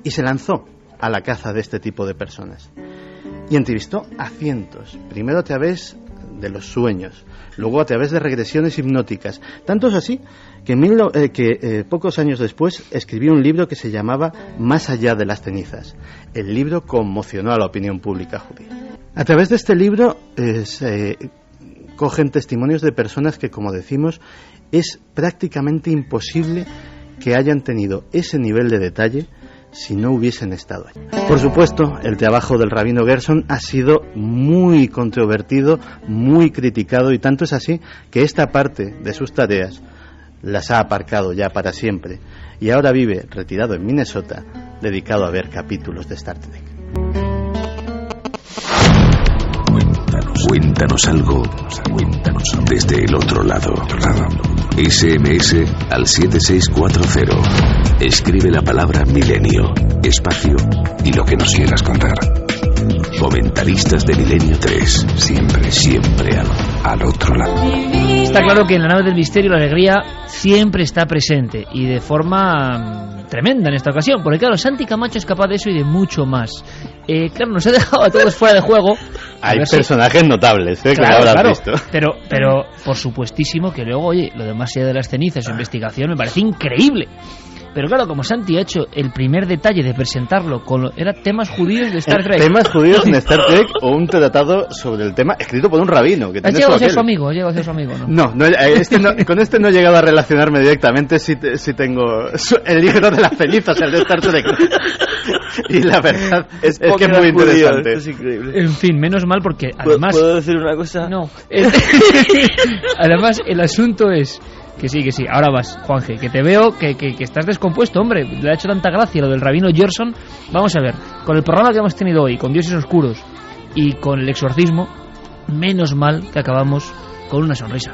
Y se lanzó a la caza de este tipo de personas y entrevistó a cientos, primero a través de los sueños, luego a través de regresiones hipnóticas, tantos así que pocos años después escribió un libro que se llamaba Más allá de las cenizas. El libro conmocionó a la opinión pública judía. A través de este libro se cogen testimonios de personas que, como decimos, es prácticamente imposible que hayan tenido ese nivel de detalle si no hubiesen estado allí. Por supuesto, el trabajo del rabino Gershon ha sido muy controvertido, muy criticado, y tanto es así que esta parte de sus tareas las ha aparcado ya para siempre y ahora vive retirado en Minnesota, dedicado a ver capítulos de Star Trek. Cuéntanos algo, desde el otro lado. SMS al 7640. Escribe la palabra milenio, espacio y lo que nos quieras contar. Comentaristas de Milenio 3, siempre al otro lado. Está claro que en la nave del misterio la alegría siempre está presente y de forma tremenda en esta ocasión, porque claro, Santi Camacho es capaz de eso y de mucho más. Claro, nos ha dejado a todos fuera de juego. Hay personajes notables, que claro, lo habrás claro, visto. Pero por supuestísimo que luego, oye, lo demás allá de las cenizas, su investigación me parece increíble. Pero claro, como Santi ha hecho el primer detalle de presentarlo con era temas judíos de Star Trek. Temas judíos en Star Trek o un tratado sobre el tema escrito por un rabino. Que ¿Has llegado a ser su amigo? ¿No? Con este no he llegado a relacionarme directamente. Sí tengo el libro de las cenizas, el de Star Trek. Y la verdad es que es muy interesante. Es increíble. En fin, menos mal porque además... ¿Puedo decir una cosa? No. Además, el asunto es... Que sí. Ahora vas, Juanje, que te veo que estás descompuesto, hombre. Le ha hecho tanta gracia lo del rabino Gerson. Vamos a ver, con el programa que hemos tenido hoy, con Dioses Oscuros y con el exorcismo, menos mal que acabamos con una sonrisa.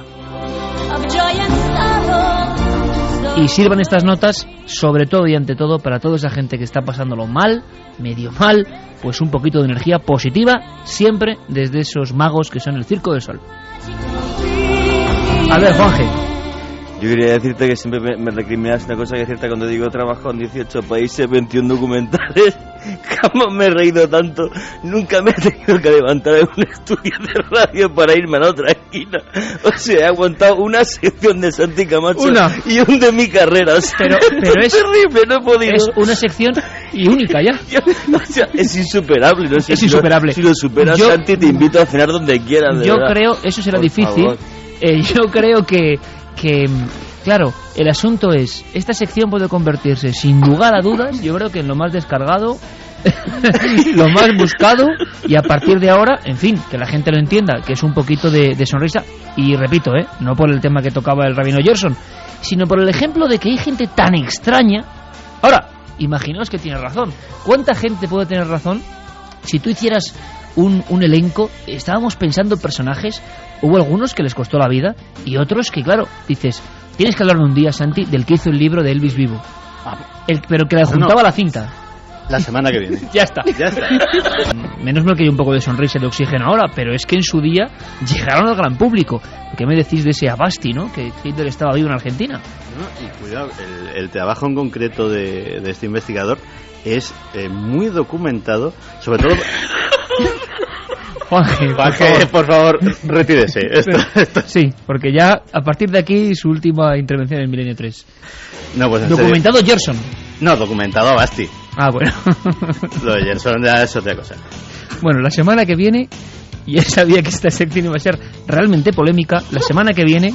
Y sirvan estas notas, sobre todo y ante todo, para toda esa gente que está pasándolo mal, medio mal, pues un poquito de energía positiva, siempre desde esos magos que son el Circo del Sol. A ver, Juanje. Yo quería decirte que siempre me recriminas una cosa que es cierta cuando digo trabajo en 18 países, 21 documentales. Jamás me he reído tanto. Nunca me he tenido que levantar en un estudio de radio para irme a la otra esquina. O sea, he aguantado una sección de Santi Camacho y un de mi carrera. O sea, pero es terrible, no he podido. Es una sección y única ya. O sea, es insuperable. No sé es insuperable. Si lo superas, Santi, te invito a cenar donde quieras. Yo creo, eso será difícil. Yo creo que claro, el asunto es, esta sección puede convertirse sin lugar a dudas, yo creo que en lo más descargado, lo más buscado, y a partir de ahora, en fin, que la gente lo entienda, que es un poquito de sonrisa, y repito, no por el tema que tocaba el rabino Gerson, sino por el ejemplo de que hay gente tan extraña. Ahora, imaginaos que tiene razón. ¿Cuánta gente puede tener razón si tú hicieras un elenco? Estábamos pensando en personajes. Hubo algunos que les costó la vida y otros que, claro, dices, tienes que hablar un día, Santi, del que hizo el libro de Elvis vivo, pero que le juntaba la cinta. La semana que viene. Ya está. Menos mal que hay un poco de sonrisa y de oxígeno ahora, pero es que en su día llegaron al gran público. ¿Qué me decís de ese Abasti, no? Que Hitler estaba vivo en Argentina. No, y cuidado, el trabajo en concreto de este investigador es muy documentado, sobre todo... Juanje, por favor, retírese. Esto. Sí, porque ya a partir de aquí su última intervención en el Milenio 3. No, pues documentado serio. Gerson. No, documentado Basti. Bueno. Lo de Gerson ya es otra cosa. Bueno, la semana que viene, ya sabía que esta sección iba a ser realmente polémica. La semana que viene,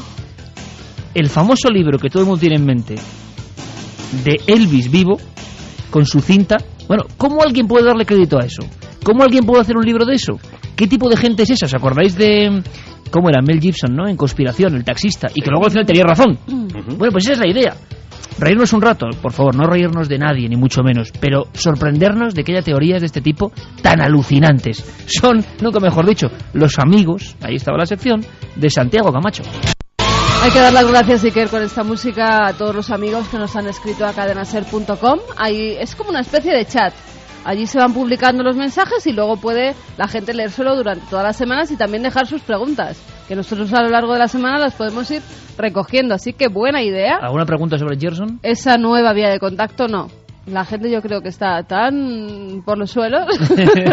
el famoso libro que todo el mundo tiene en mente de Elvis vivo, con su cinta. Bueno, ¿cómo alguien puede darle crédito a eso? ¿Cómo alguien puede hacer un libro de eso? ¿Qué tipo de gente es esa? ¿Os acordáis de cómo era Mel Gibson, ¿no? En Conspiración, el taxista, y que luego al final tenía razón? Bueno, pues esa es la idea. Reírnos un rato, por favor, no reírnos de nadie, ni mucho menos, pero sorprendernos de que haya teorías de este tipo tan alucinantes. Son, nunca mejor dicho, los amigos, ahí estaba la sección, de Santiago Camacho. Hay que dar las gracias, Iker, con esta música a todos los amigos que nos han escrito a cadenaser.com. Ahí es como una especie de chat. Allí se van publicando los mensajes y luego puede la gente leérselo durante todas las semanas y también dejar sus preguntas, que nosotros a lo largo de la semana las podemos ir recogiendo. Así que buena idea. ¿Alguna pregunta sobre Gerson? Esa nueva vía de contacto, no. La gente yo creo que está tan por los suelos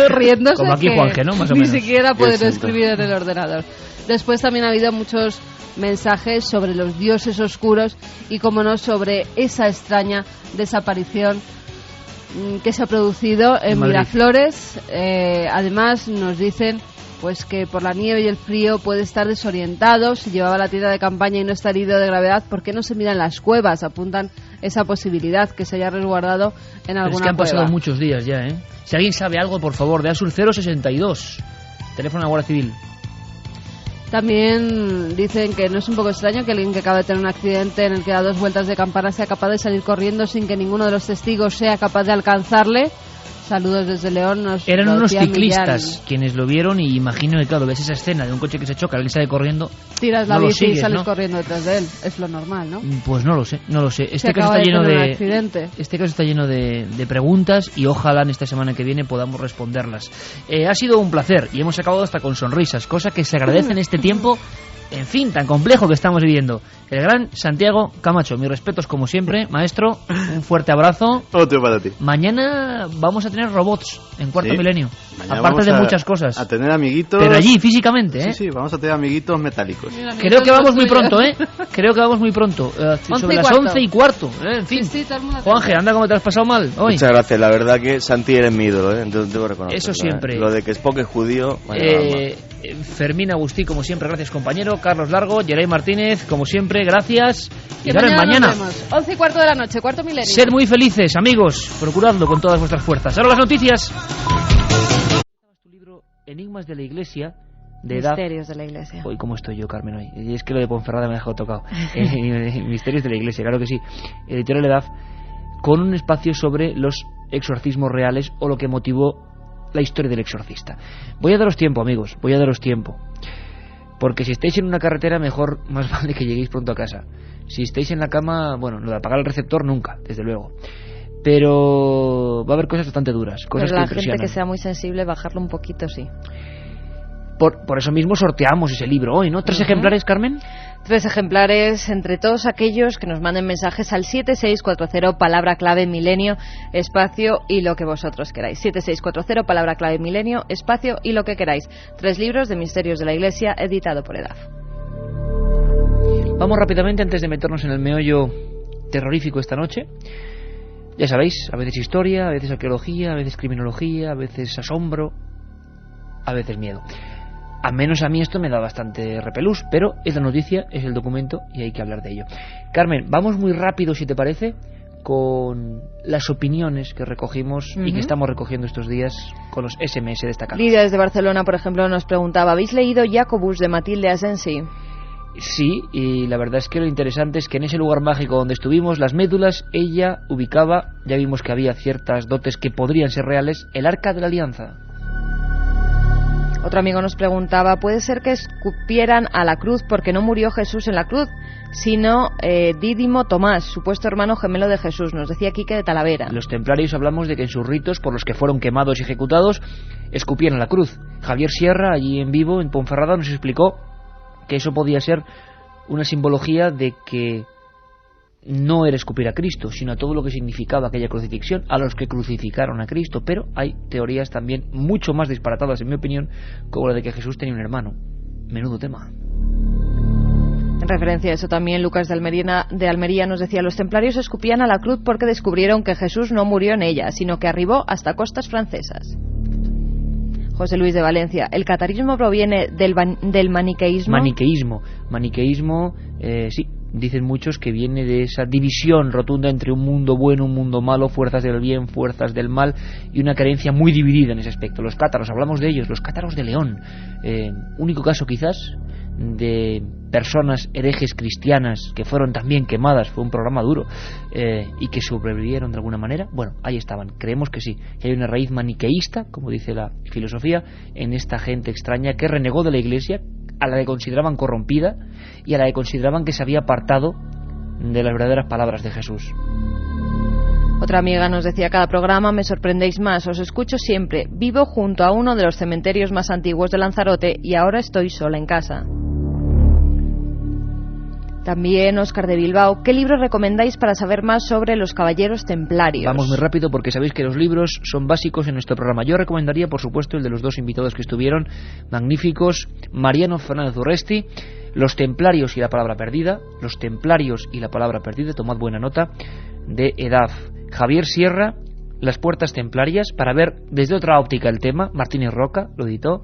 riéndose como aquí, que Juanje, ¿no? Más o ni menos. Siquiera pueden escribir en el ordenador. Después también ha habido muchos mensajes sobre los dioses oscuros y, como no, sobre esa extraña desaparición que se ha producido en Miraflores. Además nos dicen pues que por la nieve y el frío puede estar desorientado. Si llevaba la tienda de campaña y no está herido de gravedad, ¿por qué no se mira en las cuevas? Apuntan esa posibilidad, que se haya resguardado en alguna cueva. Es que han pasado muchos días ya, ¿eh? Si alguien sabe algo, por favor, de Asur 062, teléfono a la Guardia Civil. También dicen que no es un poco extraño que alguien que acaba de tener un accidente en el que da 2 vueltas de campana sea capaz de salir corriendo sin que ninguno de los testigos sea capaz de alcanzarle. Saludos desde León. Eran unos ciclistas quienes lo vieron, y imagino que, claro, ves esa escena de un coche que se choca, alguien sale corriendo, tiras la bici y sales corriendo detrás de él. Es lo normal, ¿no? Pues no lo sé. Este caso está lleno de preguntas, y ojalá en esta semana que viene podamos responderlas. Ha sido un placer y hemos acabado hasta con sonrisas, cosa que se agradece en este tiempo en fin, tan complejo que estamos viviendo. El gran Santiago Camacho, mis respetos como siempre, maestro, un fuerte abrazo. Otro para ti. Mañana vamos a tener robots en Cuarto Milenio, Mañana aparte de muchas cosas. A tener amiguitos. Pero allí, físicamente, ¿eh? Sí, vamos a tener amiguitos metálicos. Creo que vamos muy pronto, ¿eh? Creo que vamos muy pronto. Sobre las 11:15, En fin. Sí, Juanje, anda, como te has pasado mal hoy. Muchas gracias, la verdad que Santi eres mi ídolo, Entonces debo reconocerlo. Eso siempre. Lo de que Spock es judío. Fermín Agustí, como siempre, gracias compañero. Carlos Largo, Yeray Martínez, como siempre, gracias. Y que mañana. 11:15 de la noche, Cuarto Milenio. Sed muy felices, amigos, procuradlo con todas vuestras fuerzas. Ahora las noticias. Tu libro Enigmas de la Iglesia, de edad. Misterios de la Iglesia. Hoy cómo estoy yo, Carmen, hoy. Y es que lo de Ponferrada me ha dejado tocado. Misterios de la Iglesia, claro que sí. Editorial Edad, con un espacio sobre los exorcismos reales o lo que motivó la historia del exorcista. Voy a daros tiempo, amigos, voy a daros tiempo. Porque si estáis en una carretera, más vale que lleguéis pronto a casa. Si estáis en la cama, bueno, lo de apagar el receptor nunca, desde luego. Pero va a haber cosas bastante duras, cosas pero la que gente que sea muy sensible, bajarlo un poquito, sí. Por eso mismo sorteamos ese libro hoy, ¿no? 3 ejemplares, Carmen. 3 ejemplares entre todos aquellos que nos manden mensajes al 7640, palabra clave milenio, espacio y lo que vosotros queráis. 7640, palabra clave milenio, espacio y lo que queráis. 3 libros de Misterios de la Iglesia, editado por EDAF. Vamos rápidamente, antes de meternos en el meollo terrorífico esta noche. Ya sabéis, a veces historia, a veces arqueología, a veces criminología, a veces asombro, a veces miedo. Al menos a mí esto me da bastante repelús, pero es la noticia, es el documento y hay que hablar de ello. Carmen, vamos muy rápido, si te parece, con las opiniones que recogimos y que estamos recogiendo estos días con los SMS destacados. Lidia desde Barcelona, por ejemplo, nos preguntaba, ¿habéis leído Jacobus de Matilde Asensi? Sí, y la verdad es que lo interesante es que en ese lugar mágico donde estuvimos, las médulas, ella ubicaba, ya vimos que había ciertas dotes que podrían ser reales, el Arca de la Alianza. Otro amigo nos preguntaba, ¿puede ser que escupieran a la cruz porque no murió Jesús en la cruz, sino Dídimo Tomás, supuesto hermano gemelo de Jesús? Nos decía Quique de Talavera. Los templarios hablamos de que en sus ritos, por los que fueron quemados y ejecutados, escupían a la cruz. Javier Sierra, allí en vivo, en Ponferrada, nos explicó que eso podía ser una simbología de que no era escupir a Cristo, sino a todo lo que significaba aquella crucifixión, a los que crucificaron a Cristo. Pero hay teorías también mucho más disparatadas, en mi opinión, como la de que Jesús tenía un hermano. Menudo tema. En referencia a eso también, Lucas de Almería nos decía, los templarios escupían a la cruz porque descubrieron que Jesús no murió en ella, sino que arribó hasta costas francesas. José Luis de Valencia, ¿el catarismo proviene del maniqueísmo? Maniqueísmo, sí. Dicen muchos que viene de esa división rotunda entre un mundo bueno, un mundo malo, fuerzas del bien, fuerzas del mal, y una creencia muy dividida en ese aspecto. Los cátaros, hablamos de ellos, los cátaros de León. Único caso quizás de personas herejes cristianas que fueron también quemadas, fue un programa duro, y que sobrevivieron de alguna manera. Bueno, ahí estaban, creemos que sí, que hay una raíz maniqueísta, como dice la filosofía, en esta gente extraña que renegó de la Iglesia, a la que consideraban corrompida y a la que consideraban que se había apartado de las verdaderas palabras de Jesús. Otra amiga nos decía, cada programa me sorprendéis más, os escucho siempre, vivo junto a uno de los cementerios más antiguos de Lanzarote y ahora estoy sola en casa. También Óscar de Bilbao, ¿qué libros recomendáis para saber más sobre los caballeros templarios? Vamos muy rápido porque sabéis que los libros son básicos en nuestro programa. Yo recomendaría, por supuesto, el de los 2 invitados que estuvieron, magníficos, Mariano Fernández Urresti, Los templarios y la palabra perdida, Los templarios y la palabra perdida, tomad buena nota, de EDAF. Javier Sierra, Las puertas templarias, para ver desde otra óptica el tema, Martínez Roca lo editó,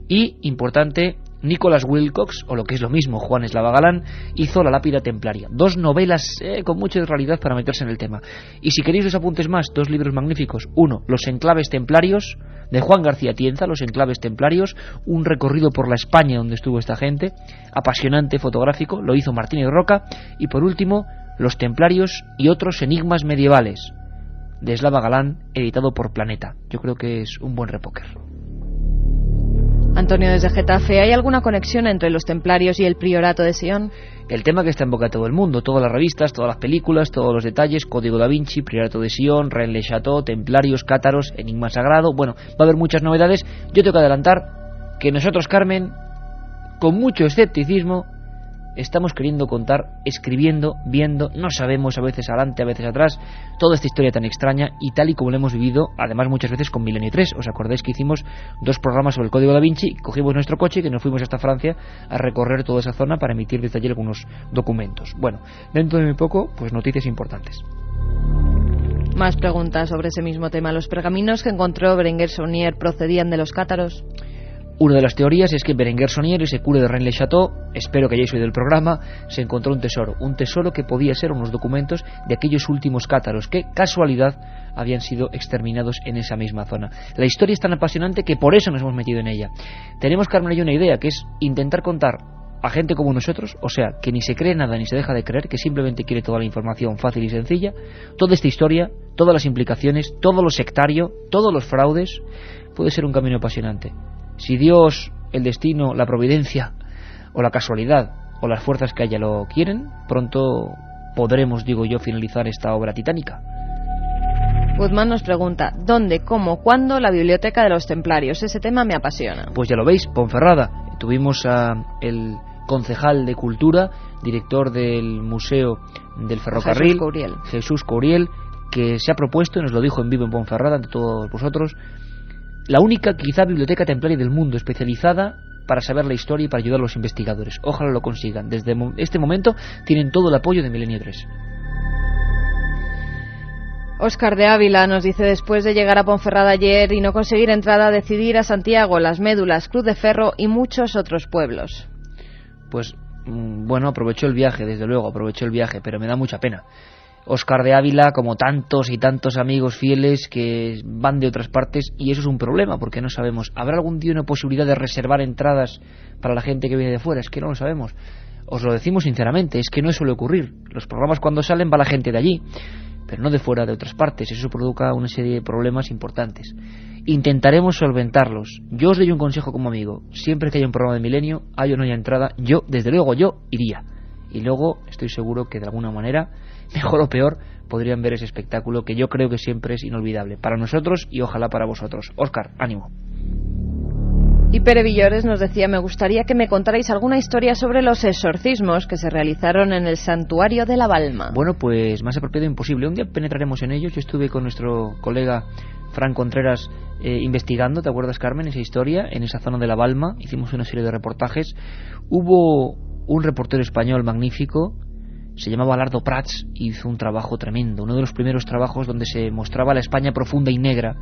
y, importante, Nicholas Wilcox, o lo que es lo mismo, Juan Eslava Galán, hizo La lápida templaria. 2 novelas con mucha realidad para meterse en el tema. Y si queréis 2 apuntes más, 2 libros magníficos. Uno, Los enclaves templarios, de Juan García Tienza, Los enclaves templarios, un recorrido por la España donde estuvo esta gente, apasionante, fotográfico, lo hizo Martínez Roca. Y por último, Los templarios y otros enigmas medievales, de Eslava Galán, editado por Planeta. Yo creo que es un buen repóquer. Antonio desde Getafe, ¿hay alguna conexión entre los templarios y el priorato de Sion? El tema que está en boca de todo el mundo, todas las revistas, todas las películas, todos los detalles, Código da Vinci, priorato de Sion, Rennes-le-Château, templarios, cátaros, enigma sagrado. Bueno, va a haber muchas novedades. Yo tengo que adelantar que nosotros, Carmen, con mucho escepticismo, estamos queriendo contar, escribiendo, viendo, no sabemos, a veces adelante, a veces atrás, toda esta historia tan extraña y tal y como lo hemos vivido, además muchas veces con Milenio 3. ¿Os acordáis que hicimos 2 programas sobre el Código Da Vinci? Cogimos nuestro coche y que nos fuimos hasta Francia a recorrer toda esa zona para emitir desde allí algunos documentos. Bueno, dentro de muy poco, pues noticias importantes. Más preguntas sobre ese mismo tema. ¿Los pergaminos que encontró Berenguer Saunier procedían de los cátaros? Una de las teorías es que Berenguer Saunier, ese cura de Rennes-le-Château, espero que hayáis oído el programa, se encontró un tesoro que podía ser unos documentos de aquellos últimos cátaros que, casualidad, habían sido exterminados en esa misma zona. La historia es tan apasionante que por eso nos hemos metido en ella. Tenemos, Carmen y yo, una idea, que es intentar contar a gente como nosotros, o sea, que ni se cree nada ni se deja de creer, que simplemente quiere toda la información fácil y sencilla, toda esta historia, todas las implicaciones, todo lo sectario, todos los fraudes. Puede ser un camino apasionante. Si Dios, el destino, la providencia o la casualidad o las fuerzas que haya lo quieren, pronto podremos, digo yo, finalizar esta obra titánica. Guzmán nos pregunta, ¿dónde, cómo, cuándo la biblioteca de los templarios? Ese tema me apasiona. Pues ya lo veis, Ponferrada. Tuvimos el concejal de Cultura, director del Museo del Ferrocarril, Jesús Couriel, que se ha propuesto, y nos lo dijo en vivo en Ponferrada ante todos vosotros, la única quizá biblioteca templaria del mundo especializada para saber la historia y para ayudar a los investigadores. Ojalá lo consigan. Desde este momento tienen todo el apoyo de Milenio 3. Óscar de Ávila nos dice, después de llegar a Ponferrada ayer y no conseguir entrada, decidir a Santiago, Las Médulas, Cruz de Ferro y muchos otros pueblos. Pues bueno, aprovechó el viaje, desde luego, aprovechó el viaje, pero me da mucha pena. Óscar de Ávila, como tantos y tantos amigos fieles que van de otras partes, y eso es un problema, porque no sabemos. ¿Habrá algún día una posibilidad de reservar entradas para la gente que viene de fuera? Es que no lo sabemos. Os lo decimos sinceramente, es que no suele ocurrir. Los programas cuando salen va la gente de allí, pero no de fuera, de otras partes. Eso provoca una serie de problemas importantes. Intentaremos solventarlos. Yo os doy un consejo como amigo. Siempre que haya un programa de Milenio, haya o no haya entrada, yo, desde luego, yo iría. Y luego estoy seguro que de alguna manera, mejor o peor, podrían ver ese espectáculo que yo creo que siempre es inolvidable. Para nosotros y ojalá para vosotros. Óscar, ánimo. Y Pere Villores nos decía, me gustaría que me contarais alguna historia sobre los exorcismos que se realizaron en el santuario de la Balma. Bueno, pues más apropiado imposible. Un día penetraremos en ellos. Yo estuve con nuestro colega Fran Contreras investigando, ¿te acuerdas, Carmen? Esa historia, en esa zona de la Balma. Hicimos una serie de reportajes. Hubo un reportero español magnífico, se llamaba Alardo Prats, y hizo un trabajo tremendo. Uno de los primeros trabajos donde se mostraba la España profunda y negra,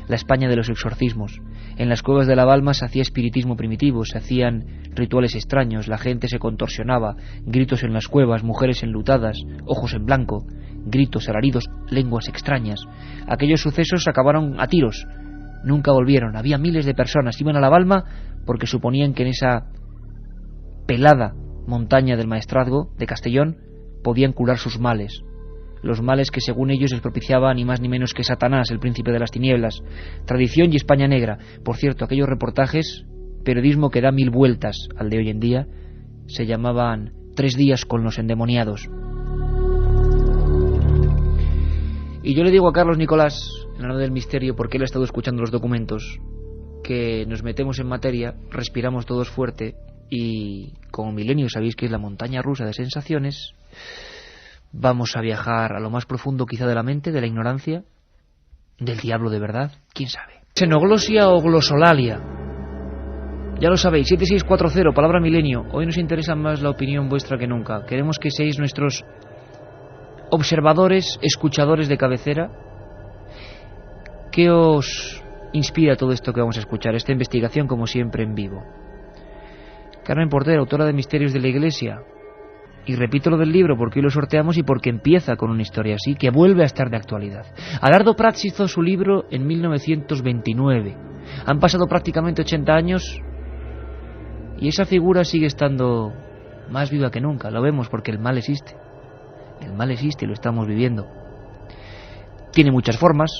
la España de los exorcismos. En las cuevas de la Balma se hacía espiritismo primitivo, se hacían rituales extraños, la gente se contorsionaba, gritos en las cuevas, mujeres enlutadas, ojos en blanco, gritos, alaridos, lenguas extrañas. Aquellos sucesos acabaron a tiros, nunca volvieron. Había miles de personas, iban a la Balma porque suponían que en esa pelada montaña del Maestrazgo de Castellón podían curar sus males, los males que según ellos les propiciaba ni más ni menos que Satanás, el príncipe de las tinieblas. Tradición y España negra. Por cierto, aquellos reportajes, periodismo que da 1000 vueltas al de hoy en día, se llamaban 3 días con los endemoniados. Y yo le digo a Carlos Nicolás, en la nave del misterio, porque él ha estado escuchando los documentos, que nos metemos en materia, respiramos todos fuerte, y como Milenio sabéis que es la montaña rusa de sensaciones, vamos a viajar a lo más profundo quizá de la mente, de la ignorancia, del diablo de verdad, quién sabe. Xenoglosia o glosolalia, ya lo sabéis, 7640, palabra Milenio. Hoy nos interesa más la opinión vuestra que nunca. Queremos que seáis nuestros observadores, escuchadores de cabecera. ¿Qué os inspira todo esto que vamos a escuchar? Esta investigación, como siempre, en vivo. Carmen Portero, autora de Misterios de la Iglesia. Y repito lo del libro porque hoy lo sorteamos y porque empieza con una historia así, que vuelve a estar de actualidad. Alardo Prats hizo su libro en 1929. Han pasado prácticamente 80 años y esa figura sigue estando más viva que nunca. Lo vemos porque el mal existe. El mal existe y lo estamos viviendo. Tiene muchas formas.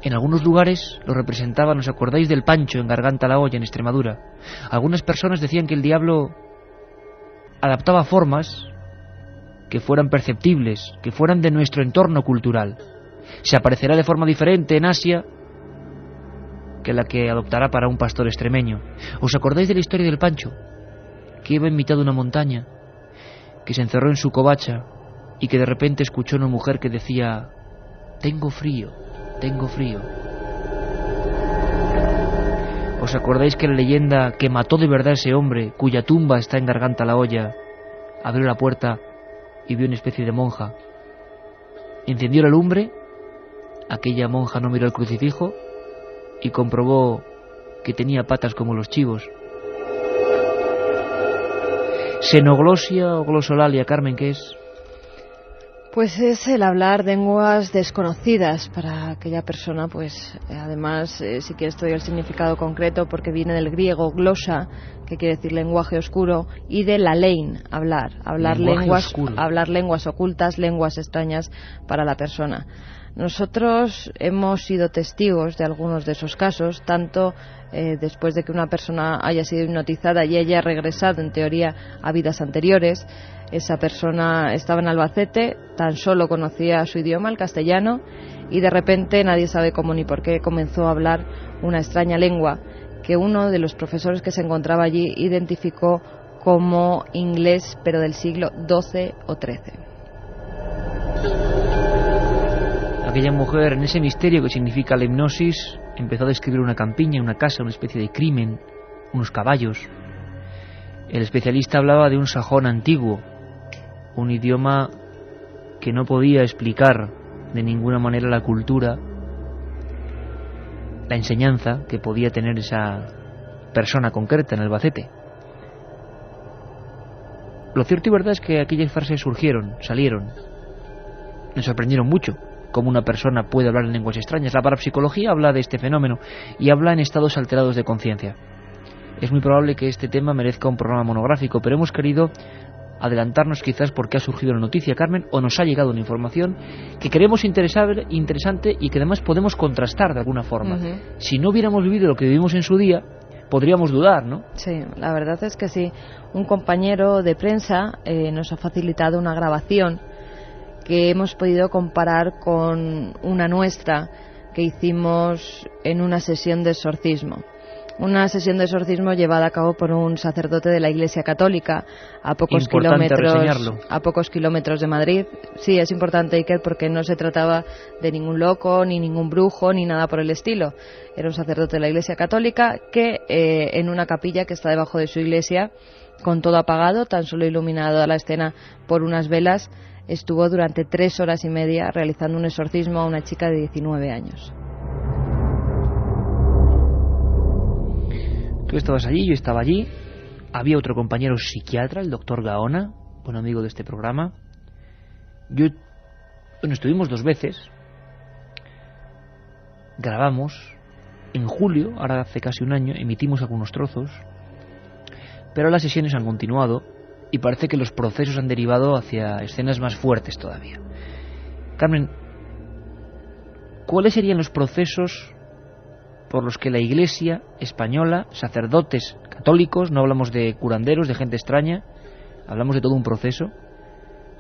En algunos lugares lo representaban, ¿os acordáis del Pancho en Garganta la Olla, en Extremadura? Algunas personas decían que el diablo adaptaba formas que fueran perceptibles, que fueran de nuestro entorno cultural. Se aparecerá de forma diferente en Asia que la que adoptará para un pastor extremeño. ¿Os acordáis de la historia del Pancho? que iba en mitad de una montaña, que se encerró en su covacha y que de repente escuchó a una mujer que decía: tengo frío, tengo frío. ¿Os acordáis que la leyenda que mató de verdad a ese hombre, cuya tumba está en Garganta la Olla, abrió la puerta y vio una especie de monja? Encendió la lumbre, aquella monja no miró el crucifijo y comprobó que tenía patas como los chivos. ¿Xenoglosia o glosolalia, Carmen, qué es? Pues es el hablar lenguas desconocidas para aquella persona, pues además, si quieres te doy el significado concreto, porque viene del griego glosa, que quiere decir lenguaje oscuro, y de lalein, hablar lenguas ocultas, lenguas extrañas para la persona. Nosotros hemos sido testigos de algunos de esos casos, tanto después de que una persona haya sido hipnotizada y haya regresado, en teoría, a vidas anteriores. Esa persona estaba en Albacete, tan solo conocía su idioma, el castellano, y de repente, nadie sabe cómo ni por qué, comenzó a hablar una extraña lengua que uno de los profesores que se encontraba allí identificó como inglés, pero del siglo XII o XIII. Aquella mujer, en ese misterio que significa la hipnosis, empezó a describir una campiña, una casa, una especie de crimen, unos caballos. El especialista hablaba de un sajón antiguo, un idioma que no podía explicar de ninguna manera la cultura, la enseñanza que podía tener esa persona concreta en Albacete. Lo cierto y verdad es que aquellas frases salieron, me sorprendieron mucho cómo una persona puede hablar en lenguas extrañas. La parapsicología habla de este fenómeno y habla en estados alterados de conciencia. Es muy probable que este tema merezca un programa monográfico, pero hemos querido adelantarnos quizás porque ha surgido la noticia, Carmen, o nos ha llegado una información que creemos interesante y que además podemos contrastar de alguna forma. Si no hubiéramos vivido lo que vivimos en su día, podríamos dudar, ¿no? Sí, la verdad es que sí. Un compañero de prensa nos ha facilitado una grabación que hemos podido comparar con una nuestra que hicimos en una sesión de exorcismo. Una sesión de exorcismo llevada a cabo por un sacerdote de la Iglesia Católica a pocos kilómetros de Madrid. Sí, es importante, Iker, porque no se trataba de ningún loco, ni ningún brujo, ni nada por el estilo. Era un sacerdote de la Iglesia Católica que en una capilla que está debajo de su iglesia, con todo apagado, tan solo iluminado a la escena por unas velas, estuvo durante 3 horas y media realizando un exorcismo a una chica de 19 años. Tú estabas allí, yo estaba allí. Había otro compañero psiquiatra, el doctor Gaona, buen amigo de este programa. Estuvimos 2 veces. Grabamos en julio, ahora hace casi un año, emitimos algunos trozos. Pero las sesiones han continuado y parece que los procesos han derivado hacia escenas más fuertes todavía. Carmen, ¿cuáles serían los procesos por los que la Iglesia española, sacerdotes católicos, no hablamos de curanderos, de gente extraña, hablamos de todo un proceso?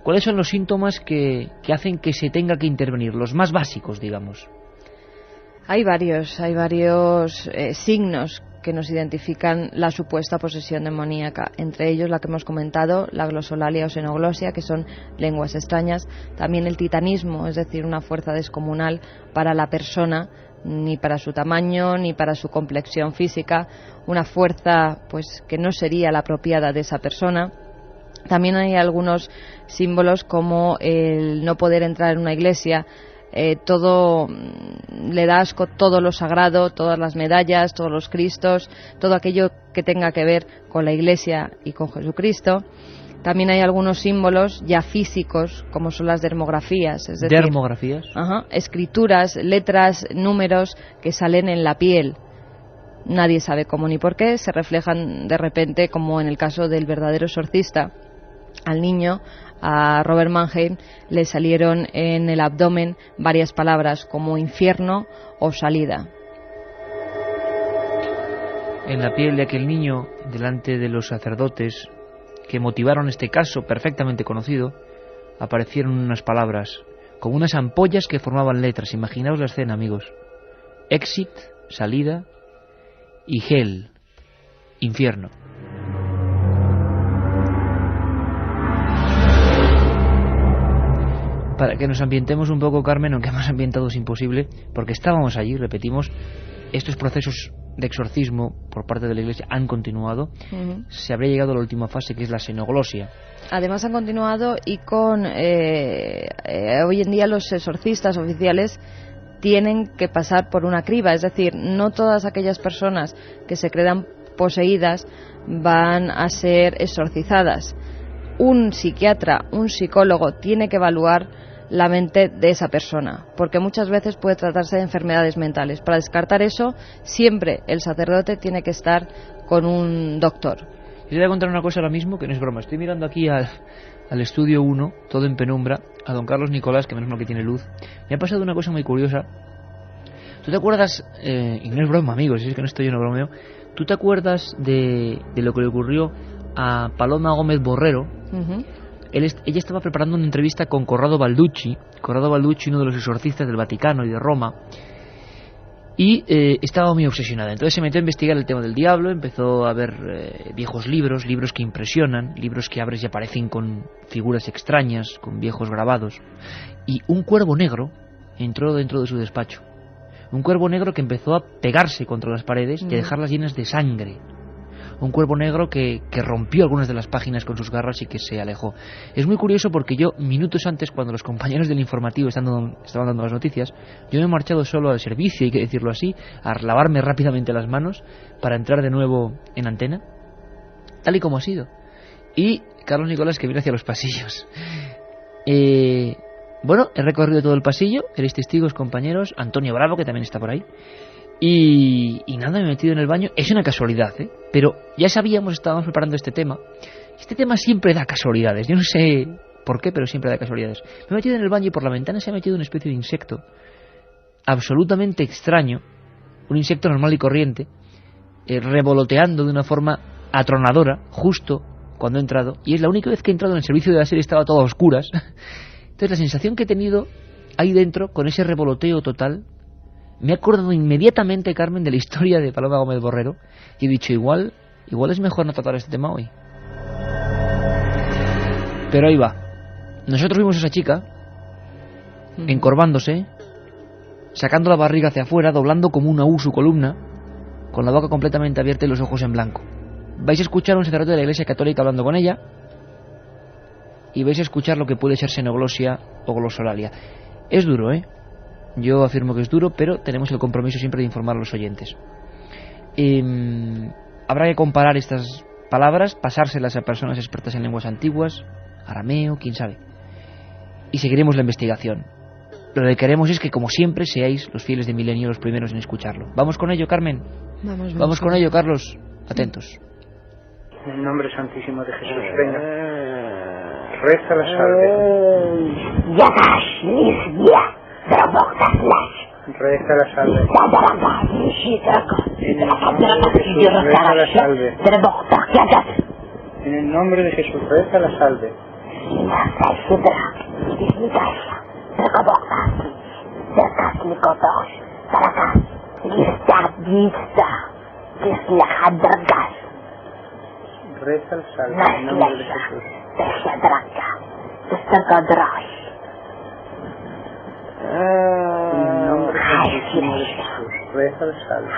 ¿Cuáles son los síntomas que hacen que se tenga que intervenir, los más básicos, digamos? Hay varios signos que nos identifican la supuesta posesión demoníaca, entre ellos la que hemos comentado, la glosolalia o xenoglosia, que son lenguas extrañas, también el titanismo, es decir, una fuerza descomunal para la persona, ni para su tamaño ni para su complexión física, una fuerza pues que no sería la apropiada de esa persona. También hay algunos símbolos como el no poder entrar en una iglesia, todo le da asco, todo lo sagrado, todas las medallas, todos los cristos, todo aquello que tenga que ver con la iglesia y con Jesucristo. También hay algunos símbolos ya físicos, como son las dermografías, es decir, ¿dermografías? Escrituras, letras, números que salen en la piel. Nadie sabe cómo ni por qué, se reflejan de repente, como en el caso del verdadero exorcista. Al niño, a Robert Mannheim, le salieron en el abdomen varias palabras como infierno o salida. En la piel de aquel niño, delante de los sacerdotes que motivaron este caso perfectamente conocido, aparecieron unas palabras, como unas ampollas que formaban letras. Imaginaos la escena, amigos. Exit, salida, y hell, infierno. para que nos ambientemos un poco, Carmen, aunque más ambientados imposible, porque estábamos allí, repetimos, estos procesos de exorcismo por parte de la Iglesia han continuado. Se habría llegado a la última fase, que es la xenoglosia. Además han continuado y con hoy en día los exorcistas oficiales tienen que pasar por una criba, es decir, no todas aquellas personas que se crean poseídas van a ser exorcizadas. Un psiquiatra, un psicólogo tiene que evaluar la mente de esa persona, porque muchas veces puede tratarse de enfermedades mentales. Para descartar eso, siempre el sacerdote tiene que estar con un doctor. Yo te voy a contar una cosa ahora mismo que no es broma. Estoy mirando aquí al estudio 1, todo en penumbra, a don Carlos Nicolás, que menos mal que tiene luz. Me ha pasado una cosa muy curiosa. ¿Tú te acuerdas, y no es broma, amigos, es que no estoy yo, no bromeo, ¿tú te acuerdas de lo que le ocurrió a Paloma Gómez Borrero? Ella estaba preparando una entrevista con Corrado Balducci, uno de los exorcistas del Vaticano y de Roma, y estaba muy obsesionada. Entonces se metió a investigar el tema del diablo, empezó a ver viejos libros que impresionan, libros que abres y aparecen con figuras extrañas, con viejos grabados, y un cuervo negro entró dentro de su despacho. Un cuervo negro que empezó a pegarse contra las paredes y a dejarlas llenas de sangre. Un cuervo negro que rompió algunas de las páginas con sus garras y que se alejó. Es muy curioso porque yo, minutos antes, cuando los compañeros del informativo estaban dando las noticias, yo me he marchado solo al servicio, hay que decirlo así, a lavarme rápidamente las manos para entrar de nuevo en antena, tal y como ha sido. Y Carlos Nicolás, que viene hacia los pasillos. Bueno, he recorrido todo el pasillo, eres testigos, compañeros, Antonio Bravo, que también está por ahí. Y nada, me he metido en el baño. Es una casualidad, pero ya sabíamos, estábamos preparando este tema. Este tema siempre da casualidades. Yo no sé por qué, pero siempre da casualidades. Me he metido en el baño y por la ventana se ha metido una especie de insecto absolutamente extraño, un insecto normal y corriente, revoloteando de una forma atronadora justo cuando he entrado. Y es la única vez que he entrado en el servicio de la serie, estaba todo a oscuras. Entonces la sensación que he tenido ahí dentro, con ese revoloteo total, me he acordado inmediatamente, Carmen, de la historia de Paloma Gómez Borrero, y he dicho, igual es mejor no tratar este tema hoy. Pero ahí va. Nosotros vimos a esa chica encorvándose, sacando la barriga hacia afuera, doblando como una U su columna, con la boca completamente abierta y los ojos en blanco. Vais a escuchar a un sacerdote de la Iglesia Católica hablando con ella, y vais a escuchar lo que puede ser xenoglosia o glosolalia. Es duro, Yo afirmo que es duro, pero tenemos el compromiso siempre de informar a los oyentes. Habrá que comparar estas palabras, pasárselas a personas expertas en lenguas antiguas, arameo, quién sabe. Y seguiremos la investigación. Lo que queremos es que, como siempre, seáis los fieles de Milenio los primeros en escucharlo. ¿Vamos con ello, Carmen? Vamos con ello, Carlos. Atentos. En el nombre santísimo de Jesús, venga. Reza la salve. Reza la salve. En el nombre de Jesús, reza la salve. Reza la salve en el nombre de Jesús. En el nombre santísimo de Jesús, reza la salve.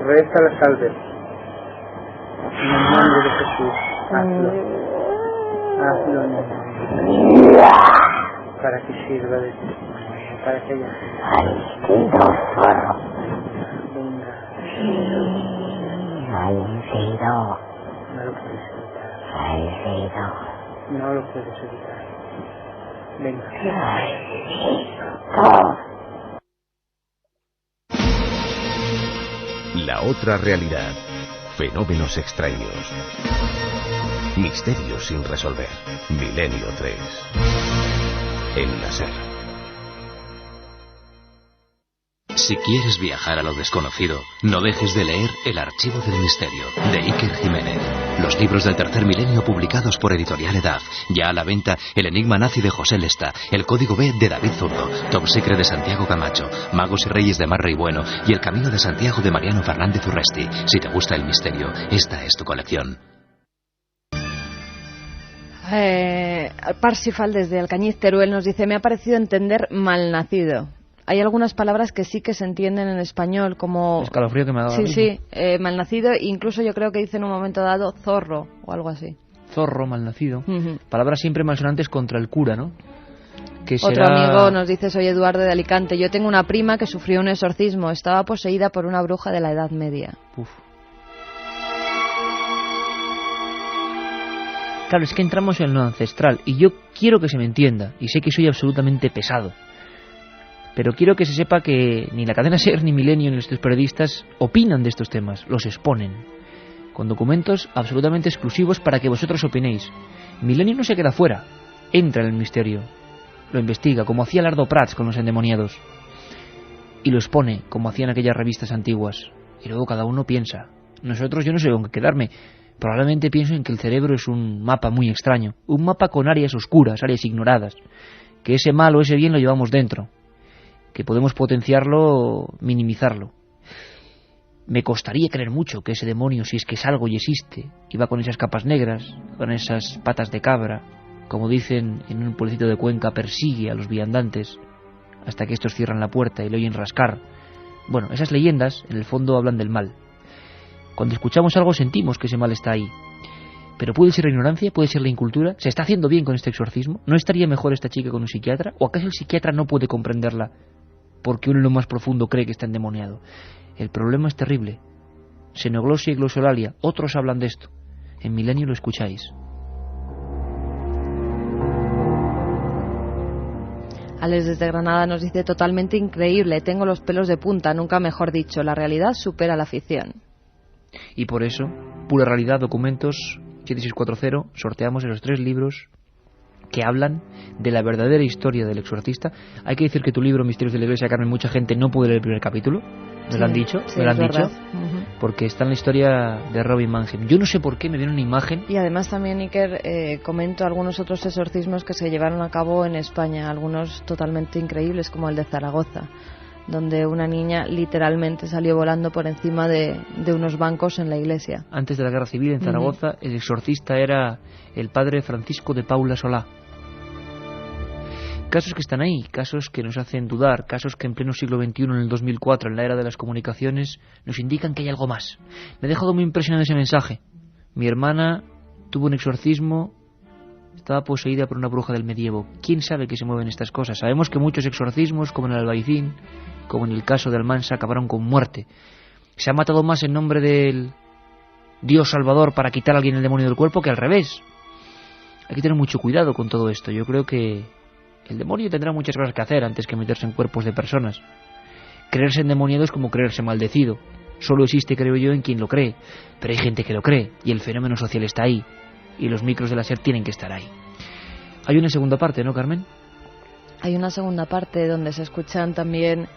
Reza la salve. En el nombre de Jesús, hazlo. Hazlo en el nombre. Para que sirva de testimonio, para que haya venga. No lo puedes evitar. No lo puedes evitar. Venga. La otra realidad. Fenómenos extraños. Misterios sin resolver. Milenio 3. En la SER. Si quieres viajar a lo desconocido, no dejes de leer El Archivo del Misterio, de Iker Jiménez. Los libros del tercer milenio publicados por Editorial Edad. Ya a la venta El Enigma Nazi de José Lesta, El Código B de David Zurdo, Top Secret de Santiago Camacho, Magos y Reyes de Marra y Bueno y El Camino de Santiago de Mariano Fernández Urresti. Si te gusta el misterio, esta es tu colección. Parsifal desde Alcañiz, Teruel, nos dice: me ha parecido entender malnacido. Hay algunas palabras que sí que se entienden en español, como... Escalofrío que me ha dado. Sí, malnacido, incluso yo creo que dice en un momento dado zorro o algo así. Zorro, malnacido. Palabras siempre malsonantes contra el cura, ¿no? Que Otro será... amigo nos dice: soy Eduardo de Alicante. Yo tengo una prima que sufrió un exorcismo. Estaba poseída por una bruja de la Edad Media. Uf. Claro, es que entramos en lo ancestral y yo quiero que se me entienda, y sé que soy absolutamente pesado, pero quiero que se sepa que ni la cadena SER, ni Milenio, ni nuestros periodistas opinan de estos temas, los exponen, con documentos absolutamente exclusivos para que vosotros opinéis. Milenio no se queda fuera, entra en el misterio, lo investiga, como hacía Lardo Prats con los endemoniados, y lo expone, como hacían aquellas revistas antiguas, y luego cada uno piensa. Nosotros, yo no sé con qué quedarme. Probablemente pienso en que el cerebro es un mapa muy extraño, un mapa con áreas oscuras, áreas ignoradas, que ese mal o ese bien lo llevamos dentro, que podemos potenciarlo, minimizarlo. Me costaría creer mucho que ese demonio, si es que es algo y existe, iba con esas capas negras, con esas patas de cabra, como dicen en un pueblecito de Cuenca, persigue a los viandantes hasta que estos cierran la puerta y le oyen rascar. Bueno, esas leyendas en el fondo hablan del mal. Cuando escuchamos algo sentimos que ese mal está ahí. Pero puede ser la ignorancia, puede ser la incultura. ¿Se está haciendo bien con este exorcismo? ¿No estaría mejor esta chica con un psiquiatra? ¿O acaso el psiquiatra no puede comprenderla porque uno en lo más profundo cree que está endemoniado? El problema es terrible. Xenoglosia y glosolalia, otros hablan de esto. En Milenio lo escucháis. Alex desde Granada nos dice: totalmente increíble, tengo los pelos de punta, nunca mejor dicho, la realidad supera la ficción. Y por eso, Pura Realidad, Documentos 7640, sorteamos esos 3 libros que hablan de la verdadera historia del exorcista. Hay que decir que tu libro, Misterios de la Iglesia, Carmen, mucha gente no puede leer el primer capítulo. ¿Me lo han dicho? Sí, ¿Me lo han dicho? Uh-huh. Porque está en la historia de Robin Mannheim. Yo no sé por qué me viene una imagen. Y además también, Iker, comento algunos otros exorcismos que se llevaron a cabo en España, algunos totalmente increíbles, como el de Zaragoza, donde una niña literalmente salió volando por encima de unos bancos en la iglesia. Antes de la Guerra Civil, en Zaragoza, el exorcista era el padre Francisco de Paula Solá. Casos que están ahí, casos que nos hacen dudar, casos que en pleno siglo XXI, en el 2004, en la era de las comunicaciones, nos indican que hay algo más. Me ha dejado muy impresionado ese mensaje. Mi hermana tuvo un exorcismo, estaba poseída por una bruja del medievo. ¿Quién sabe que se mueven estas cosas? Sabemos que muchos exorcismos, como en el Albaicín, como en el caso de Almansa, acabaron con muerte. Se ha matado más en nombre del Dios Salvador para quitar a alguien el demonio del cuerpo que al revés. Hay que tener mucho cuidado con todo esto. Yo creo que el demonio tendrá muchas cosas que hacer antes que meterse en cuerpos de personas. Creerse endemoniado es como creerse maldecido. Solo existe, creo yo, en quien lo cree. Pero hay gente que lo cree y el fenómeno social está ahí. Y los micros de la SER tienen que estar ahí. Hay una segunda parte, ¿no, Carmen? Hay una segunda parte donde se escuchan también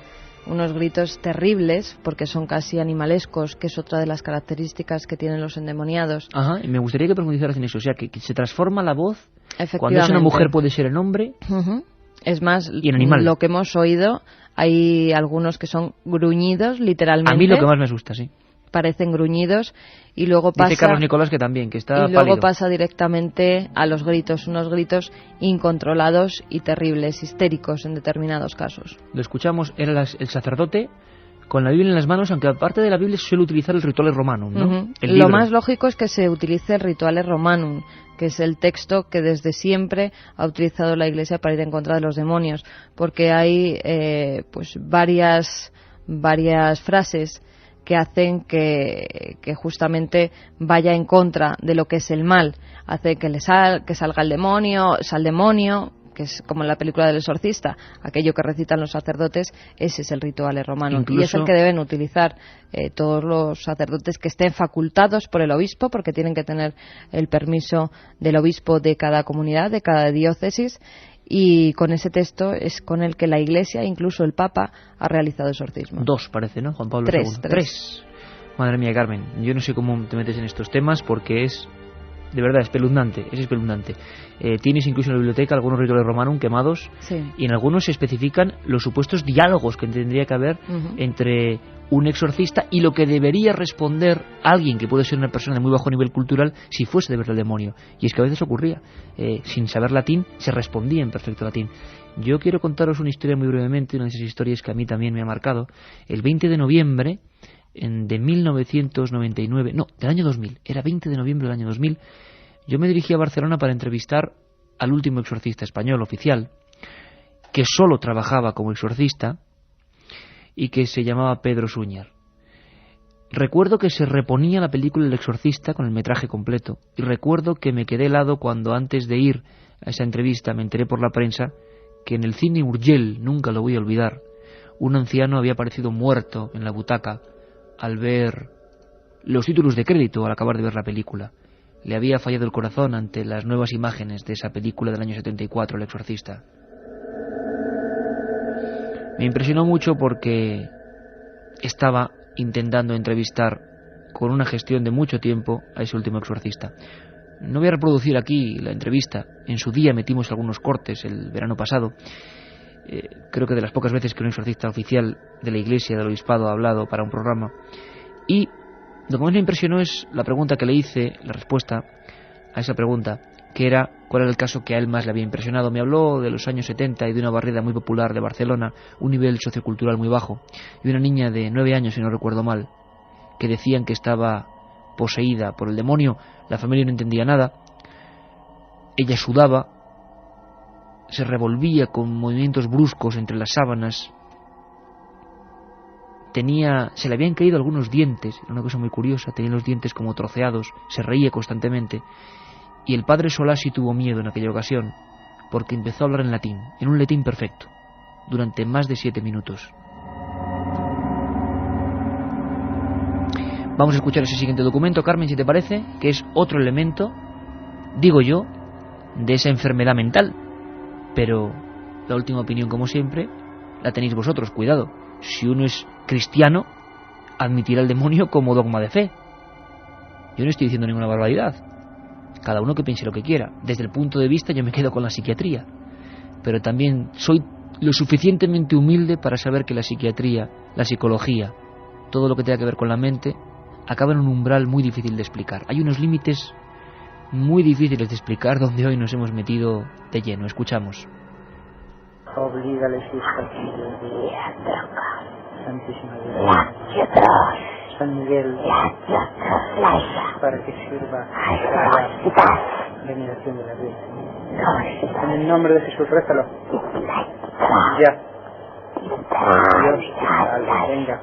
unos gritos terribles, porque son casi animalescos, que es otra de las características que tienen los endemoniados. Ajá, y me gustaría que profundizaras en eso, o sea, que se transforma la voz. Cuando es una mujer puede ser el hombre. Uh-huh. Es más, y en animal. Lo que hemos oído, hay algunos que son gruñidos, literalmente. A mí lo que más me asusta, sí. Parecen gruñidos, y luego pasa... Dice Carlos Nicolás que también, que está y luego pálido. Pasa directamente a los gritos, unos gritos incontrolados y terribles, histéricos en determinados casos. Lo escuchamos, era el sacerdote con la Biblia en las manos, aunque aparte de la Biblia se suele utilizar el Rituale Romanum, ¿no? Uh-huh. Lo más lógico es que se utilice el Rituale Romanum, que es el texto que desde siempre ha utilizado la Iglesia para ir en contra de los demonios, porque hay pues varias frases que hacen que justamente vaya en contra de lo que es el mal. Hace que salga el demonio, sal demonio, que es como en la película del exorcista, aquello que recitan los sacerdotes, ese es el Rituale Romano. Incluso... Y es el que deben utilizar todos los sacerdotes que estén facultados por el obispo, porque tienen que tener el permiso del obispo de cada comunidad, de cada diócesis, y con ese texto es con el que la Iglesia, incluso el Papa, ha realizado exorcismo. 2 parece, ¿no? Juan Pablo II. 3. Madre mía, Carmen, yo no sé cómo te metes en estos temas porque es de verdad, espeluznante, es espeluznante. Tienes incluso en la biblioteca algunos rituales romanum quemados, y en algunos se especifican los supuestos diálogos que tendría que haber entre un exorcista y lo que debería responder alguien que puede ser una persona de muy bajo nivel cultural si fuese de verdad el demonio. Y es que a veces ocurría, sin saber latín se respondía en perfecto latín. Yo quiero contaros una historia muy brevemente, una de esas historias que a mí también me ha marcado. El 20 de noviembre de 1999, no, del año 2000, era 20 de noviembre del año 2000, yo me dirigí a Barcelona para entrevistar al último exorcista español oficial, que solo trabajaba como exorcista y que se llamaba Pedro Suñer. Recuerdo que se reponía la película El Exorcista con el metraje completo, y recuerdo que me quedé helado cuando antes de ir a esa entrevista me enteré por la prensa que en el cine Urgell, nunca lo voy a olvidar, un anciano había aparecido muerto en la butaca al ver los títulos de crédito al acabar de ver la película. Le había fallado el corazón ante las nuevas imágenes de esa película del año 74, El Exorcista. Me impresionó mucho porque estaba intentando entrevistar con una gestión de mucho tiempo a ese último exorcista. No voy a reproducir aquí la entrevista. En su día metimos algunos cortes el verano pasado. Creo que de las pocas veces que un exorcista oficial de la Iglesia del Obispado ha hablado para un programa. Y lo que más me impresionó es la pregunta que le hice, la respuesta a esa pregunta, que era cuál era el caso que a él más le había impresionado. Me habló de los años 70 y de una barriada muy popular de Barcelona, un nivel sociocultural muy bajo, y una niña de 9 años, si no recuerdo mal, que decían que estaba poseída por el demonio. La familia no entendía nada. Ella sudaba, se revolvía con movimientos bruscos entre las sábanas, se le habían caído algunos dientes, era una cosa muy curiosa, tenía los dientes como troceados, se reía constantemente, y el padre Solasi tuvo miedo en aquella ocasión, porque empezó a hablar en latín, en un latín perfecto, durante más de 7 minutos. Vamos a escuchar ese siguiente documento, Carmen, si te parece, que es otro elemento, digo yo, de esa enfermedad mental. Pero la última opinión, como siempre, la tenéis vosotros. Cuidado, si uno es cristiano, admitirá el demonio como dogma de fe. Yo no estoy diciendo ninguna barbaridad. Cada uno que piense lo que quiera. Desde el punto de vista yo me quedo con la psiquiatría, pero también soy lo suficientemente humilde para saber que la psiquiatría, la psicología, todo lo que tenga que ver con la mente, acaba en un umbral muy difícil de explicar. Hay unos límites muy difíciles de explicar donde hoy nos hemos metido de lleno. Escuchamos. Oblígales y Santísima Virgen, San Miguel, para que sirva la veneración de la Virgen. En el nombre de Jesús, rézalo. Ya. Dios te salve, venga.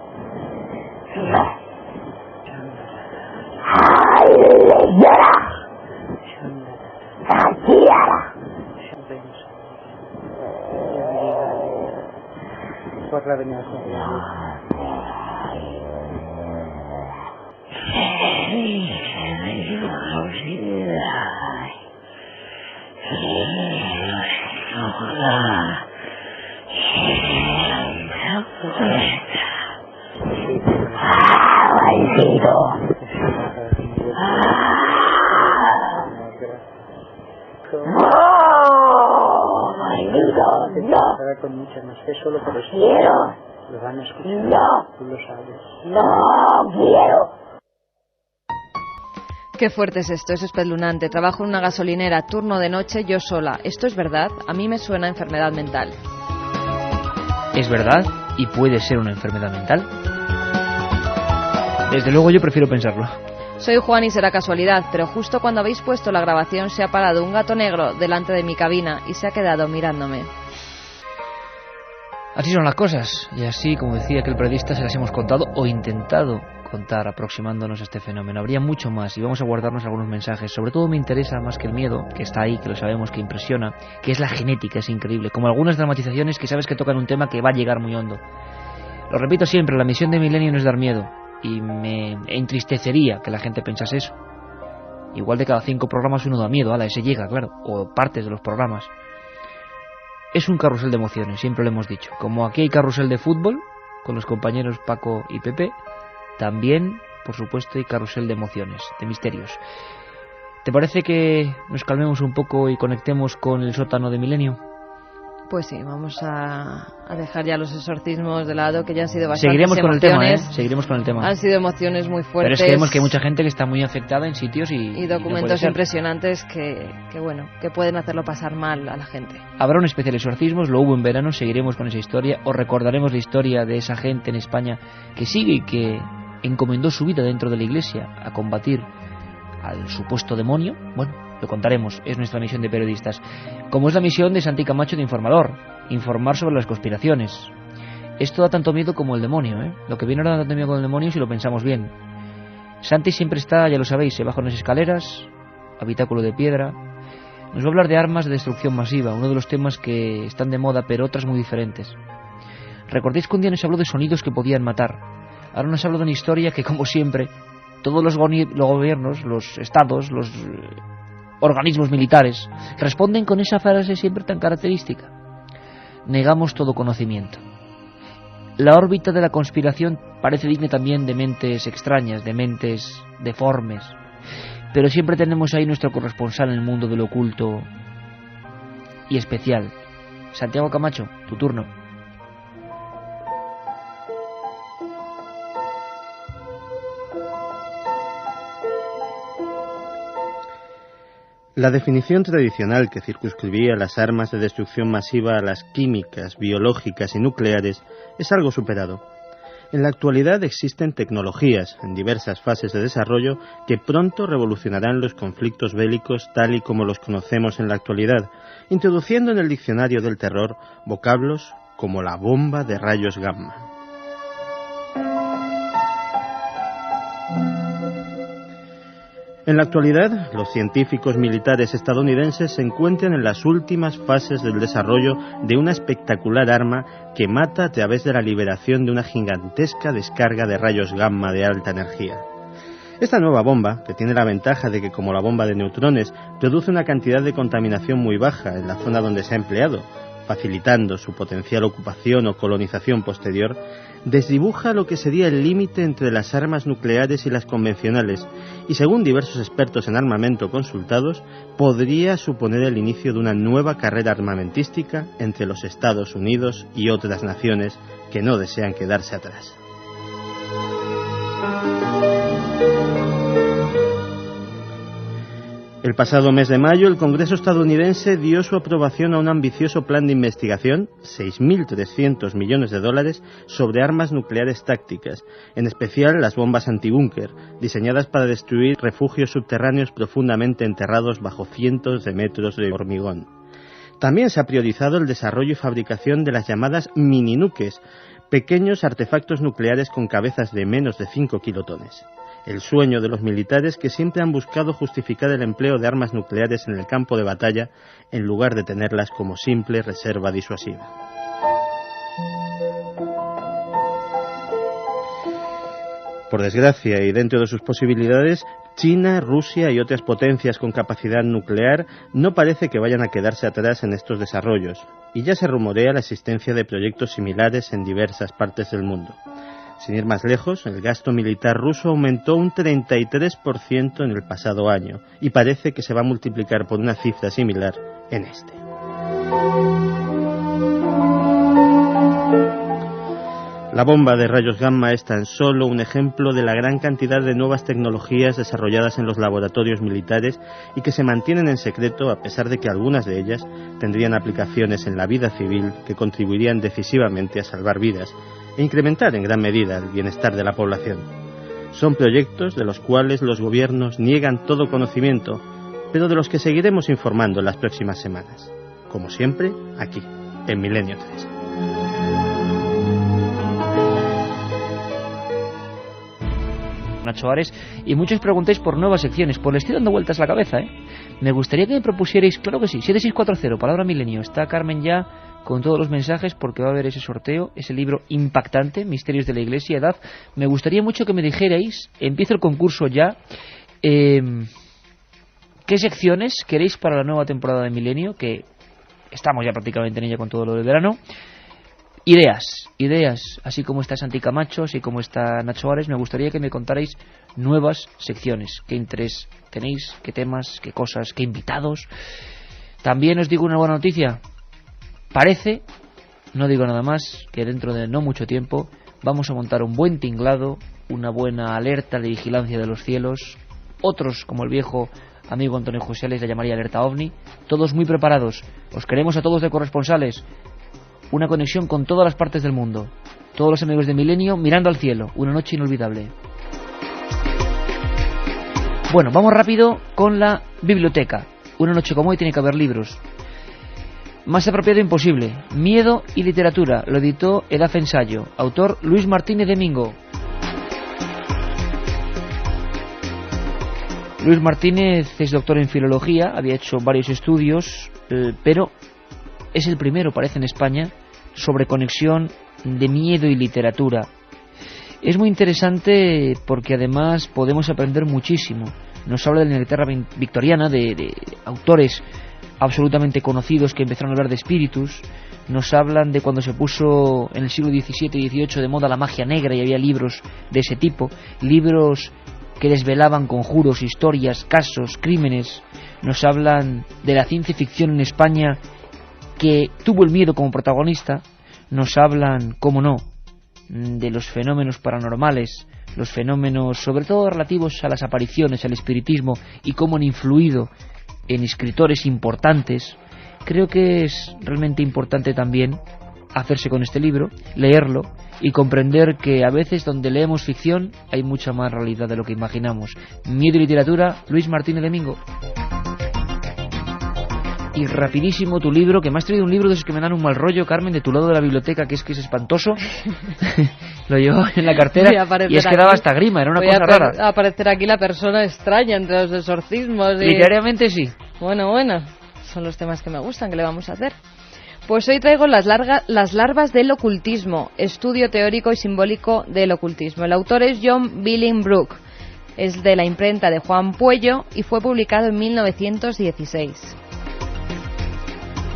Por la veneración de la con mucha más fe, solo por eso. Quiero. Lo van a escuchar. No. Tú lo sabes. No quiero. Qué fuerte es esto, es espeluznante. Trabajo en una gasolinera, turno de noche, yo sola. ¿Esto es verdad? A mí me suena a enfermedad mental. Es verdad y puede ser una enfermedad mental. Desde luego yo prefiero pensarlo. Soy Juan y será casualidad, pero justo cuando habéis puesto la grabación se ha parado un gato negro delante de mi cabina y se ha quedado mirándome. Así son las cosas, y así, como decía aquel periodista, se las hemos contado o intentado contar aproximándonos a este fenómeno. Habría mucho más y vamos a guardarnos algunos mensajes. Sobre todo me interesa más que el miedo, que está ahí, que lo sabemos, que impresiona, que es la genética, es increíble. Como algunas dramatizaciones que sabes que tocan un tema que va a llegar muy hondo. Lo repito siempre, la misión de Milenio no es dar miedo, y me entristecería que la gente pensase eso. Igual de cada 5 programas uno da miedo, ese llega, claro, o partes de los programas. Es un carrusel de emociones, siempre lo hemos dicho. Como aquí hay carrusel de fútbol, con los compañeros Paco y Pepe, también, por supuesto, hay carrusel de emociones, de misterios. ¿Te parece que nos calmemos un poco y conectemos con el sótano de Milenio? Pues sí, vamos a dejar ya los exorcismos de lado, que ya han sido bastantes Seguiremos con emociones. el tema, Seguiremos con el tema. Han sido emociones muy fuertes. Pero es que vemos que hay mucha gente que está muy afectada en sitios y documentos impresionantes que pueden hacerlo pasar mal a la gente. Habrá un especial exorcismos, lo hubo en verano, seguiremos con esa historia, os recordaremos la historia de esa gente en España que sigue y que encomendó su vida dentro de la Iglesia a combatir al supuesto demonio. Bueno, lo contaremos, es nuestra misión de periodistas. Como es la misión de Santi Camacho de informador, informar sobre las conspiraciones. Esto da tanto miedo como el demonio, ¿eh? Lo que viene ahora da tanto miedo con el demonio si lo pensamos bien. Santi siempre está, ya lo sabéis, se baja unas escaleras, habitáculo de piedra. Nos va a hablar de armas de destrucción masiva, uno de los temas que están de moda, pero otras muy diferentes. ¿Recordáis que un día nos habló de sonidos que podían matar? Ahora nos habla de una historia que, como siempre, todos los gobiernos, los estados, los organismos militares responden con esa frase siempre tan característica: negamos todo conocimiento. La órbita de la conspiración parece digna también de mentes extrañas, de mentes deformes, pero siempre tenemos ahí nuestro corresponsal en el mundo de lo oculto y especial. Santiago Camacho, tu turno. La definición tradicional que circunscribía las armas de destrucción masiva a las químicas, biológicas y nucleares es algo superado. En la actualidad existen tecnologías en diversas fases de desarrollo que pronto revolucionarán los conflictos bélicos tal y como los conocemos en la actualidad, introduciendo en el diccionario del terror vocablos como la bomba de rayos gamma. En la actualidad, los científicos militares estadounidenses se encuentran en las últimas fases del desarrollo de una espectacular arma que mata a través de la liberación de una gigantesca descarga de rayos gamma de alta energía. Esta nueva bomba, que tiene la ventaja de que, como la bomba de neutrones, produce una cantidad de contaminación muy baja en la zona donde se ha empleado, facilitando su potencial ocupación o colonización posterior, desdibuja lo que sería el límite entre las armas nucleares y las convencionales, y según diversos expertos en armamento consultados, podría suponer el inicio de una nueva carrera armamentística entre los Estados Unidos y otras naciones que no desean quedarse atrás. El pasado mes de mayo, el Congreso estadounidense dio su aprobación a un ambicioso plan de investigación, 6.300 millones de dólares, sobre armas nucleares tácticas, en especial las bombas antibúnker, diseñadas para destruir refugios subterráneos profundamente enterrados bajo cientos de metros de hormigón. También se ha priorizado el desarrollo y fabricación de las llamadas mininuques, pequeños artefactos nucleares con cabezas de menos de 5 kilotones. El sueño de los militares que siempre han buscado justificar el empleo de armas nucleares en el campo de batalla en lugar de tenerlas como simple reserva disuasiva. Por desgracia, y dentro de sus posibilidades, China, Rusia y otras potencias con capacidad nuclear no parece que vayan a quedarse atrás en estos desarrollos, y ya se rumorea la existencia de proyectos similares en diversas partes del mundo. Sin ir más lejos, el gasto militar ruso aumentó un 33% en el pasado año, y parece que se va a multiplicar por una cifra similar en este. La bomba de rayos gamma es tan solo un ejemplo de la gran cantidad de nuevas tecnologías desarrolladas en los laboratorios militares y que se mantienen en secreto a pesar de que algunas de ellas tendrían aplicaciones en la vida civil que contribuirían decisivamente a salvar vidas e incrementar en gran medida el bienestar de la población. Son proyectos de los cuales los gobiernos niegan todo conocimiento, pero de los que seguiremos informando en las próximas semanas. Como siempre, aquí, en Milenio 3. Nacho Ares, y muchos preguntáis por nuevas secciones, pues le estoy dando vueltas la cabeza, Me gustaría que me propusierais, claro que sí, 7640, palabra milenio. Está Carmen ya con todos los mensajes porque va a haber ese sorteo, ese libro impactante, Misterios de la Iglesia, Edad. Me gustaría mucho que me dijerais, empiezo el concurso ya, qué secciones queréis para la nueva temporada de Milenio, que estamos ya prácticamente en ella con todo lo del verano. Ideas, así como está Santi Camacho, así como está Nacho Ares, me gustaría que me contarais nuevas secciones. ¿Qué interés tenéis? ¿Qué temas? ¿Qué cosas? ¿Qué invitados? También os digo una buena noticia. Parece, no digo nada más, que dentro de no mucho tiempo vamos a montar un buen tinglado, una buena alerta de vigilancia de los cielos. Otros, como el viejo amigo Antonio José, les la llamaría alerta OVNI. Todos muy preparados. Os queremos a todos de corresponsales. Una conexión con todas las partes del mundo. Todos los amigos de Milenio mirando al cielo. Una noche inolvidable. Bueno, vamos rápido con la biblioteca. Una noche como hoy tiene que haber libros. Más apropiado imposible. Miedo y literatura. Lo editó Edad Ensayo. Autor Luis Martínez de Mingo. Luis Martínez es doctor en filología. Había hecho varios estudios, pero es el primero, parece, en España sobre conexión de miedo y literatura. Es muy interesante porque además podemos aprender muchísimo. Nos habla de la Inglaterra victoriana, de autores absolutamente conocidos que empezaron a hablar de espíritus. Nos hablan de cuando se puso en el siglo XVII y XVIII de moda la magia negra y había libros de ese tipo, libros que desvelaban conjuros, historias, casos, crímenes. Nos hablan de la ciencia ficción en España que tuvo el miedo como protagonista. Nos hablan, cómo no, de los fenómenos paranormales, los fenómenos sobre todo relativos a las apariciones, al espiritismo y cómo han influido en escritores importantes. Creo que es realmente importante también hacerse con este libro, leerlo y comprender que a veces donde leemos ficción hay mucha más realidad de lo que imaginamos. Miedo y literatura, Luis Martínez de Mingo. Y rapidísimo tu libro, que me has traído un libro de esos que me dan un mal rollo, Carmen, de tu lado de la biblioteca, que es espantoso. Lo llevaba en la cartera y es que daba hasta grima, era una cosa rara. Aparecer aquí la persona extraña entre los exorcismos. Literariamente sí. Bueno, son los temas que me gustan, que le vamos a hacer. Pues hoy traigo las larvas del ocultismo, estudio teórico y simbólico del ocultismo. El autor es John Billingbrook, es de la imprenta de Juan Puello y fue publicado en 1916.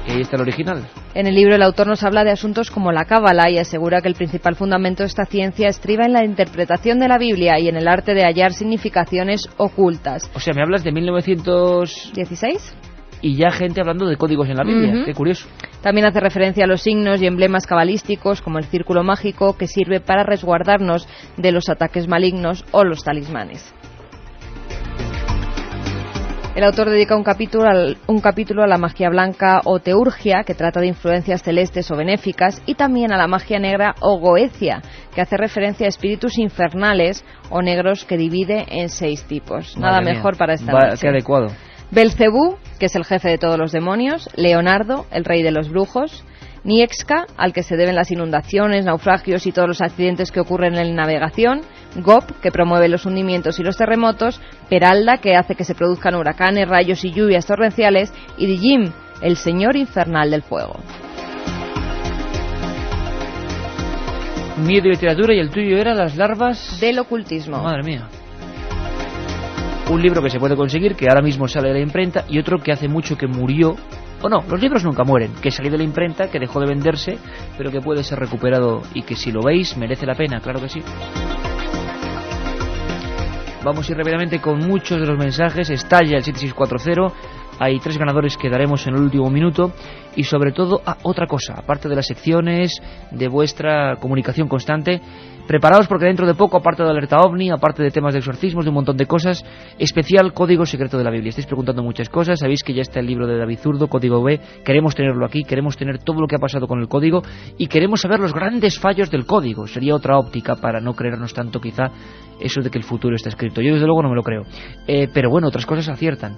¿Y ahí está el original? En el libro el autor nos habla de asuntos como la cábala y asegura que el principal fundamento de esta ciencia estriba en la interpretación de la Biblia y en el arte de hallar significaciones ocultas. O sea, ¿me hablas de 1916? Y ya gente hablando de códigos en la Biblia. Qué curioso. También hace referencia a los signos y emblemas cabalísticos como el círculo mágico que sirve para resguardarnos de los ataques malignos o los talismanes. El autor dedica un capítulo a la magia blanca o teurgia, que trata de influencias celestes o benéficas, y también a la magia negra o goecia, que hace referencia a espíritus infernales o negros que divide en 6 tipos. Nada mejor para esta noche. Qué adecuado. Belcebú, que es el jefe de todos los demonios, Leonardo, el rey de los brujos, Niexca, al que se deben las inundaciones, naufragios y todos los accidentes que ocurren en la navegación, Gop, que promueve los hundimientos y los terremotos, Peralda, que hace que se produzcan huracanes, rayos y lluvias torrenciales, y Dijim, el señor infernal del fuego. Miedo y literatura, y el tuyo era Las larvas del ocultismo. Madre mía. Un libro que se puede conseguir, que ahora mismo sale de la imprenta, y otro que hace mucho que murió. O no, los libros nunca mueren, que salió de la imprenta, que dejó de venderse, pero que puede ser recuperado y que si lo veis merece la pena, claro que sí. Vamos a ir rápidamente con muchos de los mensajes. Estalla el 7640. Hay 3 ganadores que daremos en el último minuto. Y sobre todo, otra cosa, aparte de las secciones, de vuestra comunicación constante, preparaos porque dentro de poco, aparte de Alerta OVNI, aparte de temas de exorcismos, de un montón de cosas, especial Código Secreto de la Biblia. Estáis preguntando muchas cosas, sabéis que ya está el libro de David Zurdo, Código B, queremos tenerlo aquí, queremos tener todo lo que ha pasado con el código y queremos saber los grandes fallos del código. Sería otra óptica para no creernos tanto quizá eso de que el futuro está escrito. Yo desde luego no me lo creo, pero bueno, otras cosas aciertan.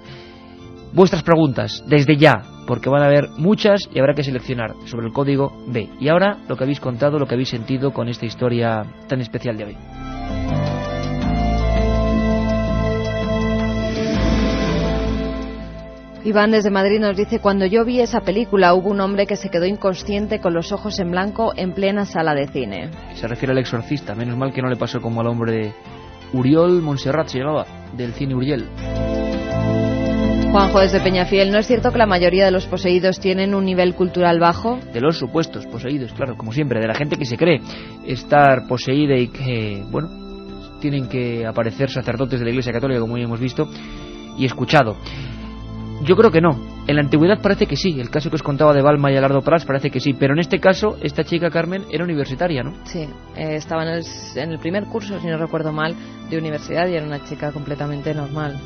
Vuestras preguntas, desde ya, porque van a haber muchas y habrá que seleccionar sobre el código B. Y ahora, lo que habéis contado, lo que habéis sentido con esta historia tan especial de hoy. Iván desde Madrid nos dice: cuando yo vi esa película hubo un hombre que se quedó inconsciente con los ojos en blanco en plena sala de cine. Se refiere al exorcista, menos mal que no le pasó como al hombre de Uriol Montserrat, se llamaba, del cine Uriel. Juanjo desde Peñafiel, ¿no es cierto que la mayoría de los poseídos tienen un nivel cultural bajo? De los supuestos poseídos, claro, como siempre, de la gente que se cree estar poseída y que, bueno, tienen que aparecer sacerdotes de la Iglesia Católica, como ya hemos visto y escuchado. Yo creo que no. En la antigüedad parece que sí. El caso que os contaba de Balma y Alardo Prats parece que sí. Pero en este caso, esta chica Carmen era universitaria, ¿no? Sí, estaba en el primer curso, si no recuerdo mal, de universidad, y era una chica completamente normal.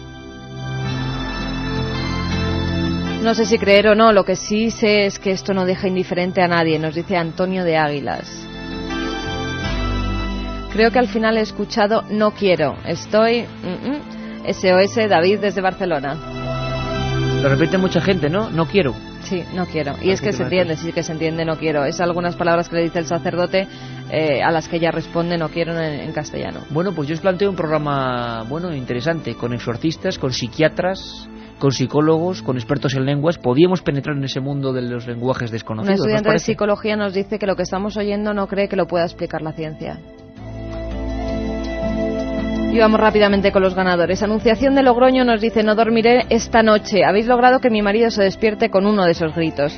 No sé si creer o no, lo que sí sé es que esto no deja indiferente a nadie, nos dice Antonio de Águilas. Creo que al final he escuchado no quiero, estoy... SOS David desde Barcelona. Lo repite mucha gente, ¿no? No quiero. Sí, no quiero. Y es que se entiende, sí que se entiende no quiero. Es algunas palabras que le dice el sacerdote a las que ella responde no quiero en castellano. Bueno, pues yo os planteo un programa, bueno, interesante, con exorcistas, con psiquiatras, con psicólogos, con expertos en lenguas. Podíamos penetrar en ese mundo de los lenguajes desconocidos. Un estudiante de psicología nos dice que lo que estamos oyendo no cree que lo pueda explicar la ciencia. Y vamos rápidamente con los ganadores. Anunciación de Logroño nos dice: no dormiré esta noche. Habéis logrado que mi marido se despierte con uno de esos gritos.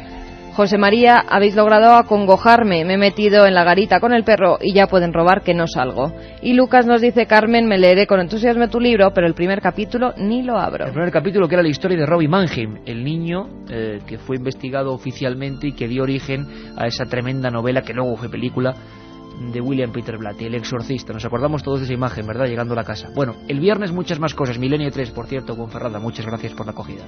José María, habéis logrado acongojarme. Me he metido en la garita con el perro y ya pueden robar que no salgo. Y Lucas nos dice: Carmen, me leeré con entusiasmo tu libro, pero el primer capítulo ni lo abro. El primer capítulo, que era la historia de Robbie Mannheim, el niño que fue investigado oficialmente y que dio origen a esa tremenda novela que luego fue película, de William Peter Blatty, El exorcista. Nos acordamos todos de esa imagen, ¿verdad? Llegando a la casa. Bueno, el viernes muchas más cosas. Milenio 3, por cierto, Ponferrada, muchas gracias por la acogida.